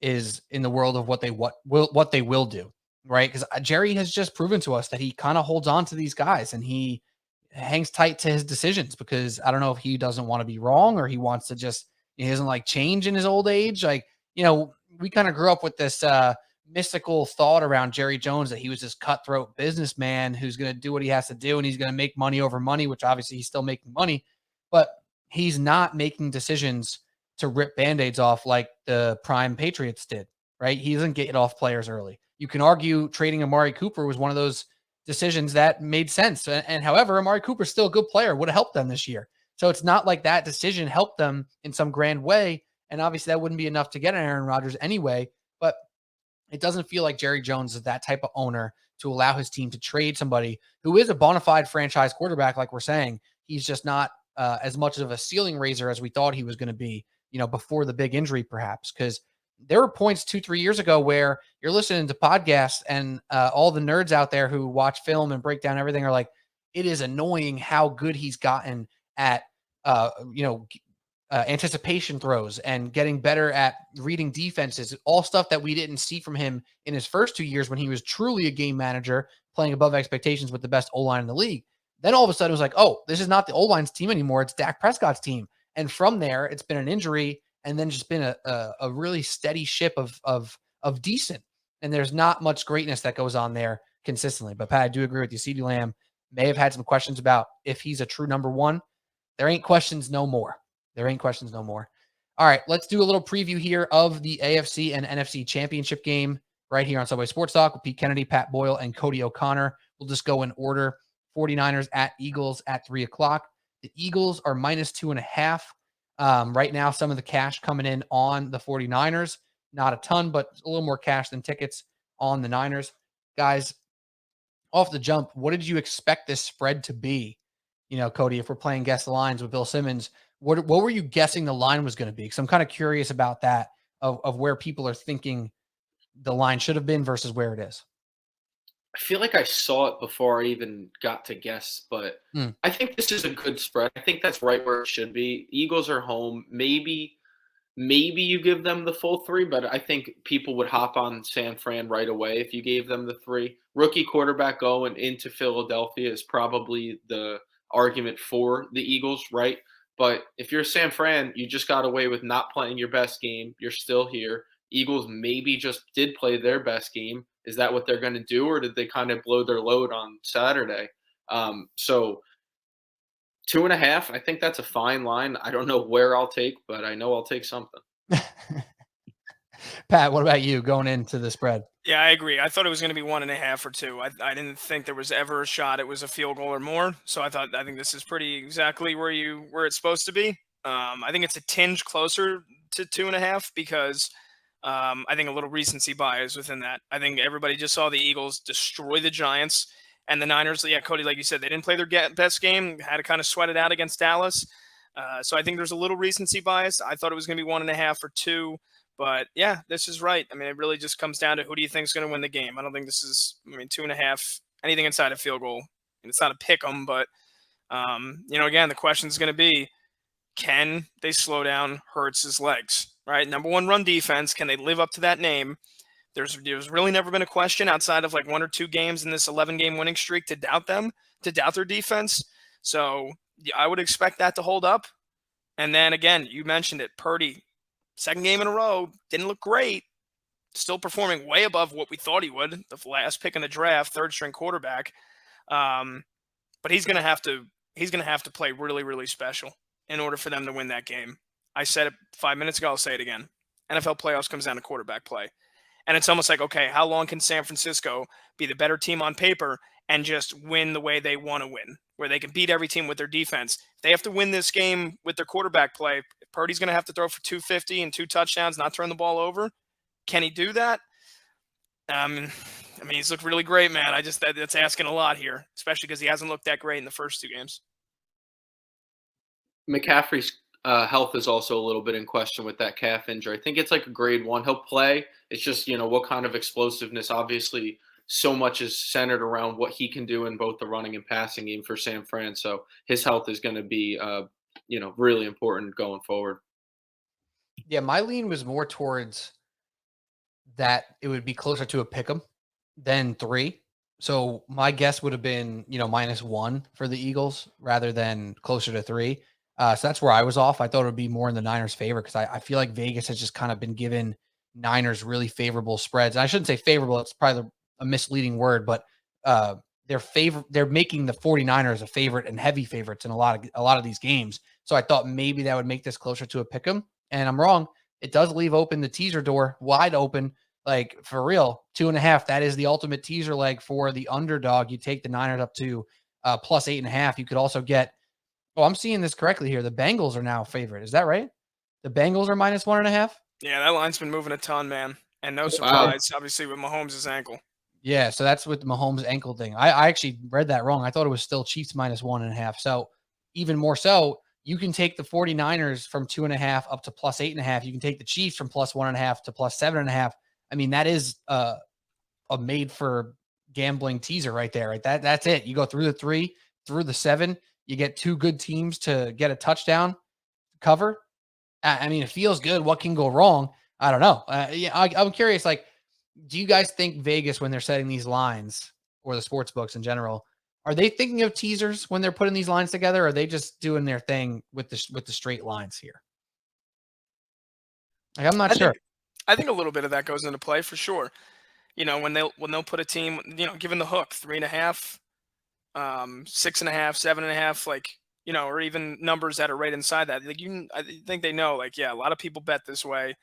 is in the world of what they will do, right? Because Jerry has just proven to us that he kind of holds on to these guys and he hangs tight to his decisions because I don't know if he doesn't want to be wrong or he wants to just he doesn't like change in his old age. Like we kind of grew up with this mystical thought around Jerry Jones that he was this cutthroat businessman who's going to do what he has to do and he's going to make money over money, which obviously he's still making money, but he's not making decisions to rip Band-Aids off like the prime Patriots did, right? He doesn't get off players early. You can argue trading Amari Cooper was one of those decisions that made sense. And however, Amari Cooper's still a good player, would have helped them this year. So it's not like that decision helped them in some grand way. And obviously that wouldn't be enough to get an Aaron Rodgers anyway, but it doesn't feel like Jerry Jones is that type of owner to allow his team to trade somebody who is a bona fide franchise quarterback. Like we're saying, he's just not as much of a ceiling raiser as we thought he was going to be, before the big injury, perhaps. Because there were points 2-3 years ago where you're listening to podcasts and all the nerds out there who watch film and break down everything are like, it is annoying how good he's gotten at, anticipation throws and getting better at reading defenses, all stuff that we didn't see from him in his first 2 years when he was truly a game manager playing above expectations with the best O-line in the league. Then all of a sudden it was like, oh, this is not the O-line's team anymore. It's Dak Prescott's team. And from there, it's been an injury and then just been a really steady ship of decent. And there's not much greatness that goes on there consistently. But Pat, I do agree with you. CeeDee Lamb may have had some questions about if he's a true number one. There ain't questions no more. There ain't questions no more. All right, let's do a little preview here of the AFC and NFC championship game right here on Subway Sports Talk with Pete Kennedy, Pat Boyle, and Cody O'Connor. We'll just go in order. 49ers at Eagles at 3 o'clock. The Eagles are -2.5. Right now, some of the cash coming in on the 49ers. Not a ton, but a little more cash than tickets on the Niners. Guys, off the jump, what did you expect this spread to be? Cody, if we're playing Guess the Lines with Bill Simmons, what were you guessing the line was going to be? Because I'm kind of curious about that, of where people are thinking the line should have been versus where it is. I feel like I saw it before I even got to guess, but Hmm. I think this is a good spread. I think that's right where it should be. Eagles are home. Maybe you give them the full 3, but I think people would hop on San Fran right away if you gave them the 3. Rookie quarterback going into Philadelphia is probably the argument for the Eagles, right? But if you're San Fran, you just got away with not playing your best game. You're still here. Eagles maybe just did play their best game. Is that what they're going to do, or did they kind of blow their load on Saturday? So 2.5, I think that's a fine line. I don't know where I'll take, but I know I'll take something. Pat, what about you going into the spread? Yeah, I agree. I thought it was going to be 1.5 or 2. I didn't think there was ever a shot it was a field goal or more. So I think this is pretty exactly where it's supposed to be. I think it's a tinge closer to 2.5 because I think a little recency bias within that. I think everybody just saw the Eagles destroy the Giants and the Niners. Yeah, Cody, like you said, they didn't play their best game. Had to kind of sweat it out against Dallas. So I think there's a little recency bias. I thought it was going to be 1.5 or 2. But yeah, this is right. I mean, it really just comes down to who do you think is going to win the game. I don't think this is, 2.5, anything inside a field goal. And it's not a pick 'em, but, again, the question is going to be, can they slow down Hurts's legs, right? Number one run defense. Can they live up to that name? There's really never been a question outside of like 1 or 2 games in this 11-game winning streak to doubt them, to doubt their defense. So yeah, I would expect that to hold up. And then again, you mentioned it, Purdy. Second game in a row, didn't look great. Still performing way above what we thought he would. The last pick in the draft, third string quarterback. But he's gonna have to play really, really special in order for them to win that game. I said it 5 minutes ago. I'll say it again. NFL playoffs comes down to quarterback play, and it's almost like, okay, how long can San Francisco be the better team on paper and just win the way they want to win, where they can beat every team with their defense? If they have to win this game with their quarterback play, Purdy's going to have to throw for 250 and 2 touchdowns, not turn the ball over. Can he do that? He's looked really great, man. That's asking a lot here, especially because he hasn't looked that great in the first 2 games. McCaffrey's health is also a little bit in question with that calf injury. I think it's like a grade 1. He'll play. It's just, what kind of explosiveness. Obviously, so much is centered around what he can do in both the running and passing game for San Fran. So his health is going to be, really important going forward. Yeah, my lean was more towards that it would be closer to a pick 'em than 3. So my guess would have been, -1 for the Eagles rather than closer to 3. So that's where I was off. I thought it would be more in the Niners' favor because I feel like Vegas has just kind of been given Niners really favorable spreads. And I shouldn't say favorable; it's probably a misleading word, but they're making the 49ers a favorite and heavy favorites in a lot of these games. So I thought maybe that would make this closer to a pick 'em, and I'm wrong. It does leave open the teaser door wide open. Like for real, 2.5. That is the ultimate teaser leg for the underdog. You take the Niners up to plus 8.5. You could also get. Oh, I'm seeing this correctly here. The Bengals are now favorite. Is that right? The Bengals are -1.5. Yeah, that line's been moving a ton, man. And no Wow. surprise, obviously, with Mahomes' ankle. Yeah, so that's with the Mahomes ankle thing. I actually read that wrong. I thought it was still Chiefs -1.5. So even more so, you can take the 49ers from 2.5 up to plus 8.5. You can take the Chiefs from +1.5 to plus 7.5. I mean, that is a made for gambling teaser right there. Right, that's it. You go through the 3, through the 7. You get 2 good teams to get a touchdown cover. I mean, it feels good. What can go wrong? I don't know. I'm curious. Like, do you guys think Vegas, when they're setting these lines, or the sports books in general, are they thinking of teasers when they're putting these lines together? Or are they just doing their thing with the straight lines here? Like, I'm not sure. I think a little bit of that goes into play for sure. When they'll put a team, given the hook 3.5, 6.5, 7.5, or even numbers that are right inside that. I think they know, a lot of people bet this way.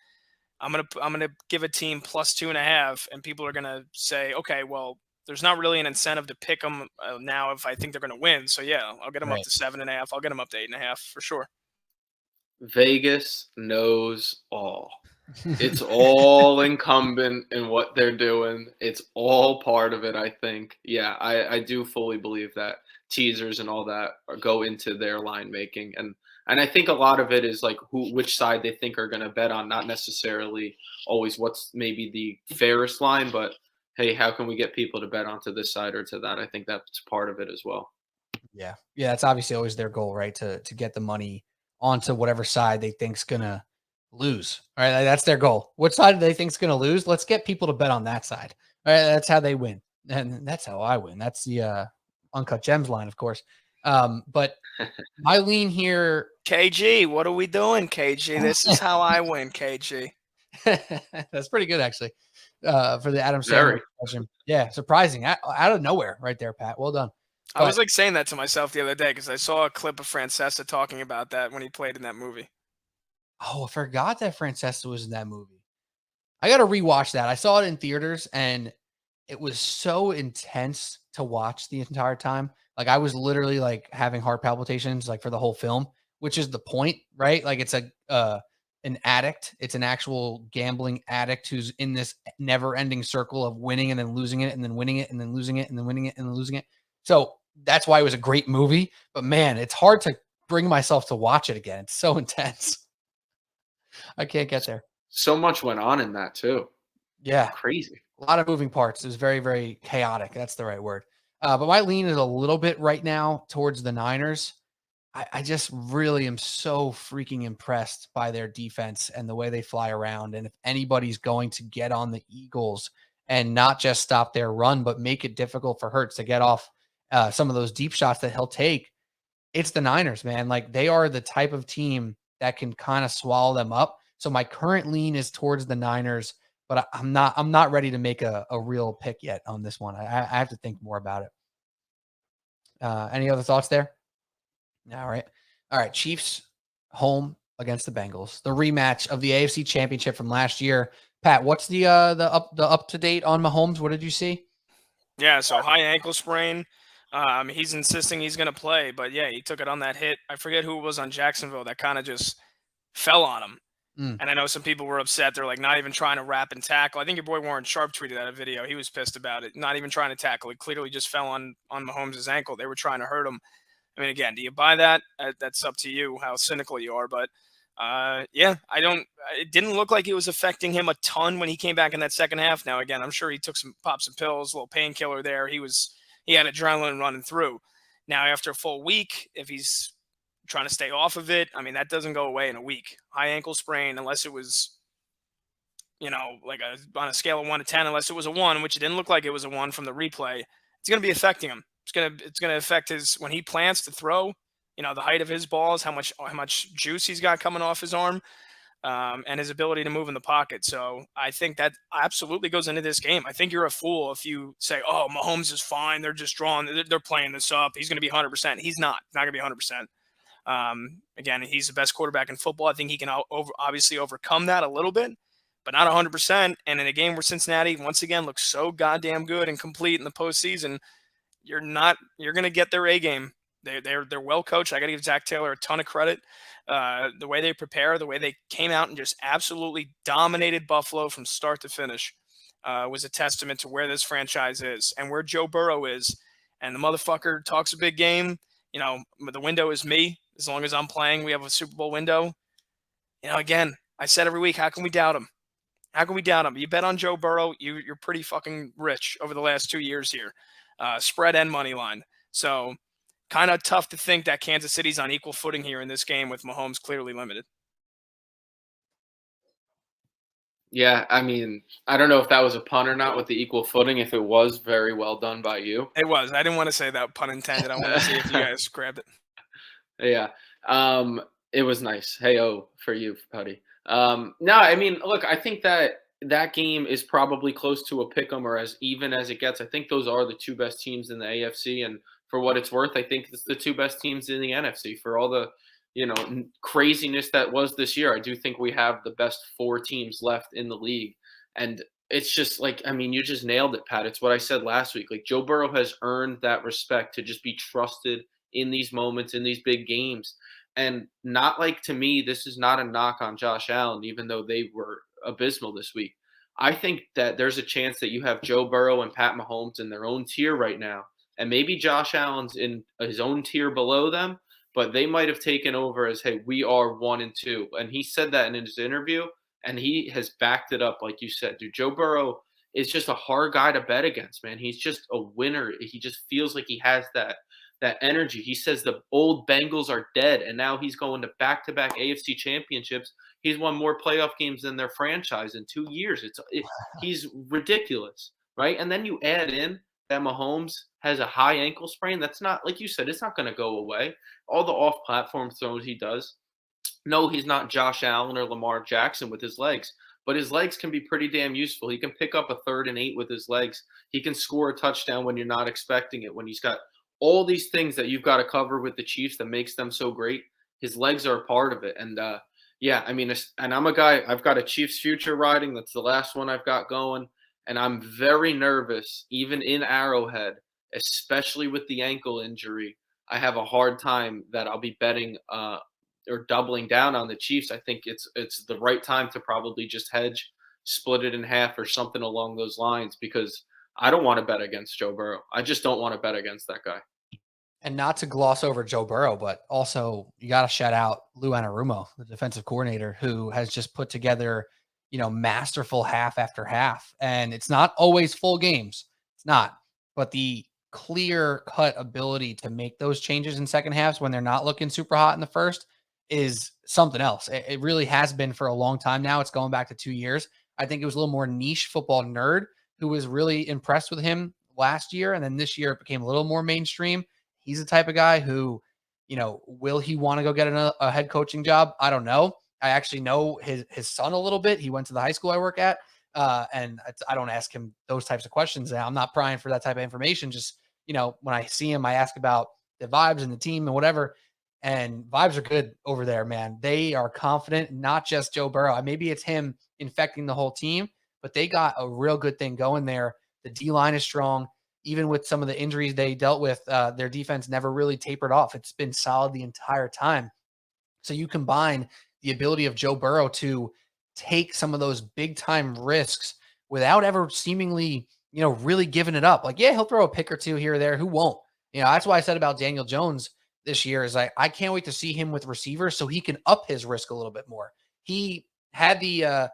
I'm gonna give a team plus 2.5, and people are gonna say, okay, well, there's not really an incentive to pick them now if I think they're gonna win. So yeah, I'll get them up to 7.5. I'll get them up to 8.5 for sure. Vegas knows all. It's all incumbent in what they're doing. It's all part of it, I think. Yeah, I do fully believe that teasers and all that go into their line making. And I think a lot of it is like which side they think are going to bet on, not necessarily always what's maybe the fairest line, but hey, how can we get people to bet onto this side or to that? I think that's part of it as well. Yeah. Yeah, that's obviously always their goal, right? To get the money onto whatever side they think's gonna lose. All right. That's their goal. What side do they think's gonna lose? Let's get people to bet on that side. All right. That's how they win. And that's how I win. That's the Uncut Gems line, of course. But my lean here. KG, what are we doing, KG? This is how I win, KG. That's pretty good, actually, for the Adam Sandler Very. question. Yeah, surprising. Out of nowhere right there, Pat. Well done. I was But like saying that to myself the other day because I saw a clip of Francesa talking about that when he played in that movie. oh, I forgot that Francesca was in that movie. I got to rewatch that. I saw it in theaters and it was so intense to watch the entire time. Like I was literally like having heart palpitations like for the whole film, which is the point, right? Like it's a an addict. It's an actual gambling addict who's in this never-ending circle of winning and then losing it and then winning it and then losing it and then winning it and then losing it. So that's why it was a great movie. But man, it's hard to bring myself to watch it again. It's so intense. I can't get there. So much went on in that too. Yeah. Crazy. A lot of moving parts. It was very, very chaotic. That's the right word. But my lean is a little bit right now towards the Niners. I just really am so freaking impressed by their defense and the way they fly around. And if anybody's going to get on the Eagles and not just stop their run, but make it difficult for Hurts to get off some of those deep shots that he'll take, it's the Niners, man. Like they are the type of team that can kind of swallow them up. So my current lean is towards the Niners, but I'm not ready to make a real pick yet on this one. I have to think more about it. Any other thoughts there? All right. All right. Chiefs home against the Bengals. The rematch of the AFC Championship from last year. Pat, what's the up to date on Mahomes? What did you see? Yeah, so high ankle sprain. He's insisting he's going to play, but yeah, he took it on that hit. I forget who it was on Jacksonville that kind of just fell on him. And I know some people were upset. They're like not even trying to wrap and tackle. I think your boy Warren Sharp tweeted out a video. He was pissed about it. Not even trying to tackle. It clearly just fell on Mahomes' ankle. They were trying to hurt him. I mean, again, do you buy that? That's up to you how cynical you are. But yeah, I don't. It didn't look like it was affecting him a ton when he came back in that second half. Now, again, I'm sure he took popped some pills, a little painkiller there. He had adrenaline running through. Now, after a full week, if he's trying to stay off of it, I mean, that doesn't go away in a week. High ankle sprain, unless it was, like on a scale of 1 to 10, unless it was a 1, which it didn't look like it was a 1 from the replay, it's going to be affecting him. It's gonna affect his when he plants to throw. The height of his balls, how much juice he's got coming off his arm, and his ability to move in the pocket. So I think that absolutely goes into this game. I think you're a fool if you say, "Oh, Mahomes is fine. They're just drawing. They're playing this up. He's going to be 100%." He's not. Not going to be 100%. Again, he's the best quarterback in football. I think he can obviously overcome that a little bit, but not 100%. And in a game where Cincinnati once again looks so goddamn good and complete in the postseason, you're going to get their A game. They're well coached. I got to give Zach Taylor a ton of credit. The way they prepare, the way they came out and just absolutely dominated Buffalo from start to finish was a testament to where this franchise is and where Joe Burrow is. And the motherfucker talks a big game. The window is me. As long as I'm playing, we have a Super Bowl window. Again, I said every week, how can we doubt him? How can we doubt him? You bet on Joe Burrow, you're pretty fucking rich over the last 2 years here. Spread and money line. So kind of tough to think that Kansas City's on equal footing here in this game with Mahomes clearly limited. Yeah, I mean, I don't know if that was a pun or not with the equal footing. If it was, very well done by you. It was. I didn't want to say that, pun intended. I wanted to see if you guys grabbed it. Yeah. It was nice. Hey-oh for you, Putty. No, I mean, look, I think that game is probably close to a pick 'em or as even as it gets. I think those are the two best teams in the AFC, and for what it's worth, I think it's the two best teams in the NFC. For all the craziness that was this year, I do think we have the best 4 teams left in the league, and it's just like, I mean, you just nailed it, Pat. It's what I said last week. Like, Joe Burrow has earned that respect to just be trusted in these moments, in these big games. And not like, to me, this is not a knock on Josh Allen, even though they were abysmal this week. I think that there's a chance that you have Joe Burrow and Pat Mahomes in their own tier right now. And maybe Josh Allen's in his own tier below them, but they might have taken over as, hey, we are 1 and 2. And he said that in his interview, and he has backed it up, like you said. Dude, Joe Burrow is just a hard guy to bet against, man. He's just a winner. He just feels like he has that energy. He says the old Bengals are dead, and now he's going to back-to-back AFC championships. He's won more playoff games than their franchise in 2 years. He's ridiculous, right? And then you add in that Mahomes has a high ankle sprain. That's not, like you said, it's not going to go away. All the off-platform throws he does. No, he's not Josh Allen or Lamar Jackson with his legs, but his legs can be pretty damn useful. He can pick up a 3rd and 8 with his legs. He can score a touchdown when you're not expecting it. When he's got all these things that you've got to cover with the Chiefs that makes them so great, his legs are a part of it. And yeah, I mean, and I'm a guy, I've got a Chiefs future riding. That's the last one I've got going. And I'm very nervous, even in Arrowhead, especially with the ankle injury. I have a hard time that I'll be betting or doubling down on the Chiefs. I think it's the right time to probably just hedge, split it in half or something along those lines, because I don't want to bet against Joe Burrow. I just don't want to bet against that guy. And not to gloss over Joe Burrow, but also you got to shout out Lou Anarumo, the defensive coordinator, who has just put together, masterful half after half. And it's not always full games. It's not. But the clear cut ability to make those changes in second halves when they're not looking super hot in the first is something else. It really has been for a long time now. It's going back to 2 years. I think it was a little more niche football nerd who was really impressed with him last year. And then this year it became a little more mainstream. He's the type of guy who, will he want to go get a head coaching job? I don't know. I actually know his son a little bit. He went to the high school I work at. And I don't ask him those types of questions. I'm not prying for that type of information. Just, when I see him, I ask about the vibes and the team and whatever. And vibes are good over there, man. They are confident, not just Joe Burrow. Maybe it's him infecting the whole team, but they got a real good thing going there. The D-line is strong. Even with some of the injuries they dealt with, their defense never really tapered off. It's been solid the entire time. So you combine the ability of Joe Burrow to take some of those big time risks without ever seemingly, really giving it up. Like, yeah, he'll throw a pick or two here or there. Who won't? That's why I said about Daniel Jones this year is I can't wait to see him with receivers so he can up his risk a little bit more. He had the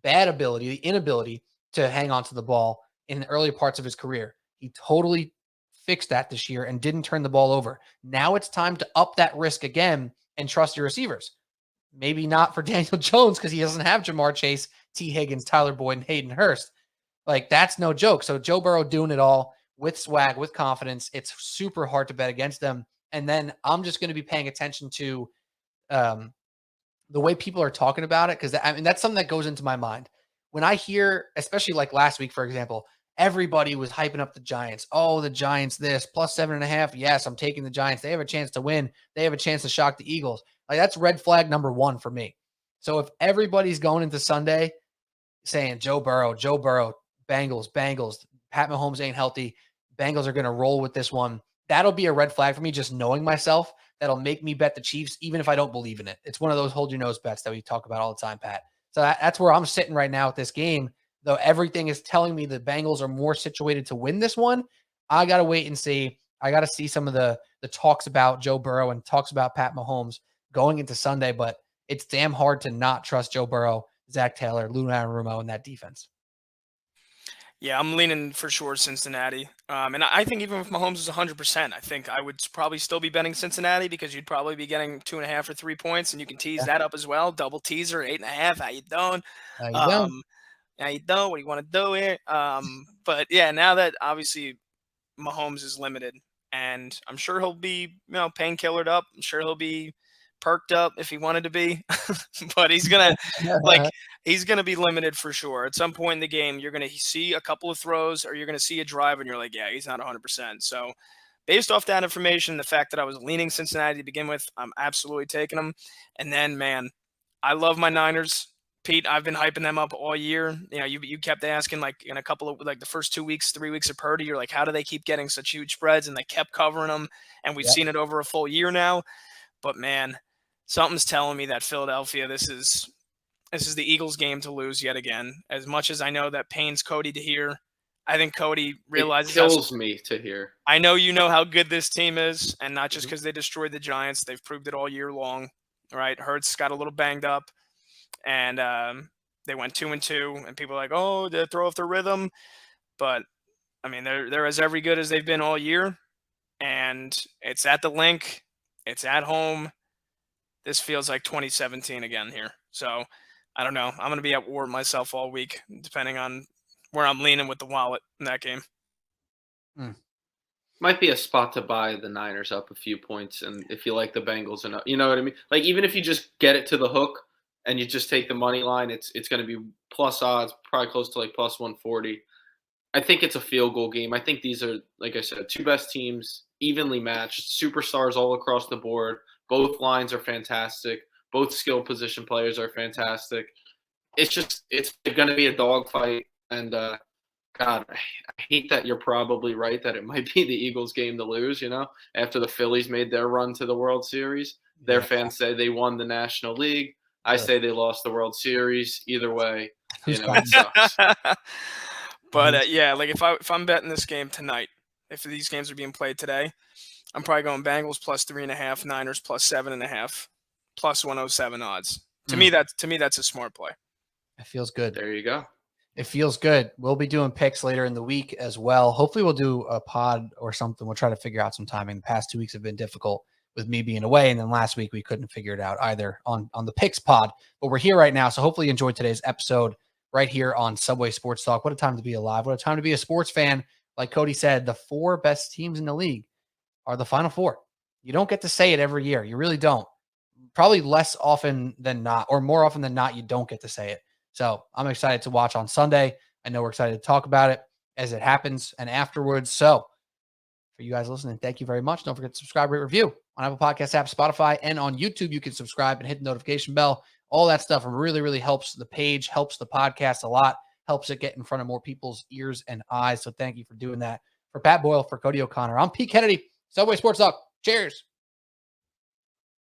bad ability, the inability to hang on to the ball in the early parts of his career. He totally fixed that this year and didn't turn the ball over. Now it's time to up that risk again and trust your receivers. Maybe not for Daniel Jones because he doesn't have Jamar Chase, T. Higgins, Tyler Boyd, and Hayden Hurst. Like, that's no joke. So Joe Burrow doing it all with swag, with confidence. It's super hard to bet against them. And then I'm just going to be paying attention to the way people are talking about it, because that's something that goes into my mind. When I hear, especially like last week, for example, everybody was hyping up the Giants. Oh, the Giants, this +7.5. Yes, I'm taking the Giants. They have a chance to win. They have a chance to shock the Eagles. Like, that's red flag number 1 for me. So if everybody's going into Sunday saying Joe Burrow, Bengals, Pat Mahomes ain't healthy, Bengals are going to roll with this one, that'll be a red flag for me, just knowing myself. That'll make me bet the Chiefs, even if I don't believe in it. It's one of those hold your nose bets that we talk about all the time, Pat. So that's where I'm sitting right now with this game. Though everything is telling me the Bengals are more situated to win this one, I got to wait and see. I got to see some of the talks about Joe Burrow and talks about Pat Mahomes going into Sunday, but it's damn hard to not trust Joe Burrow, Zach Taylor, Lou Anarumo, and that defense. Yeah, I'm leaning for sure Cincinnati. And I think even if Mahomes is 100%, I think I would probably still be betting Cincinnati because you'd probably be getting 2.5 or 3 points, and you can tease that up as well. Double teaser, 8.5. How you doing? How you doing? How you doing? What do you want to do here? But yeah, now that obviously Mahomes is limited, and I'm sure he'll be, painkillered up. I'm sure he'll be perked up if he wanted to be, but he's gonna he's gonna be limited for sure. At some point in the game, you're gonna see a couple of throws, or you're gonna see a drive, and you're like, yeah, he's not 100%. So, based off that information, the fact that I was leaning Cincinnati to begin with, I'm absolutely taking them. And then, man, I love my Niners. Pete, I've been hyping them up all year. You kept asking, like, in a couple of, like, the first 2 weeks, 3 weeks of Purdy, you're like, how do they keep getting such huge spreads? And they kept covering them, and we've seen it over a full year now. But man, something's telling me that Philadelphia, this is the Eagles' game to lose yet again. As much as I know that pains Cody to hear, I think Cody realizes it kills me to hear. I know you know how good this team is, and not just because they destroyed the Giants. They've proved it all year long, right? Hurts got a little banged up, and They went 2-2, and people are like, oh, they throw off their rhythm. But I mean, they're as every good as they've been all year, and it's at the link, it's at home. This feels like 2017 again here. So I don't know. I'm going to be at war with myself all week, depending on where I'm leaning with the wallet in that game. Might be a spot to buy the Niners up a few points, and if you like the Bengals enough, you know what I mean? Like, even if you just get it to the hook and you just take the money line, it's going to be plus odds, probably close to like plus 140. I think it's a field goal game. I think these are, like I said, two best teams, evenly matched, superstars all across the board. Both lines are fantastic. Both skill position players are fantastic. It's going to be a dogfight, and God, I hate that you're probably right that it might be the Eagles' game to lose, after the Phillies made their run to the World Series. Their fans say they won the National League. I say they lost the World Series. Either way, it sucks. But yeah, like if I'm betting this game tonight, if these games are being played today, I'm probably going Bengals plus 3.5, Niners plus 7.5, plus 107 odds. To me, that's a smart play. It feels good. There you go. It feels good. We'll be doing picks later in the week as well. Hopefully we'll do a pod or something. We'll try to figure out some timing. The past 2 weeks have been difficult with me being away. And then last week we couldn't figure it out either on the picks pod, but we're here right now. So hopefully you enjoyed today's episode right here on Subway Sports Talk. What a time to be alive. What a time to be a sports fan. Like Cody said, the 4 best teams in the league are the Final Four. You don't get to say it every year. You really don't. Probably less often than not, or more often than not, you don't get to say it. So I'm excited to watch on Sunday. I know we're excited to talk about it as it happens and afterwards. So for you guys listening, thank you very much. Don't forget to subscribe, rate, review on Apple Podcast app, Spotify, and on YouTube. You can subscribe and hit the notification bell. All that stuff really, really helps the page, helps the podcast a lot, helps it get in front of more people's ears and eyes. So thank you for doing that. For Pat Boyle, for Cody O'Connor, I'm Pete Kennedy, Subway Sports Talk. Cheers.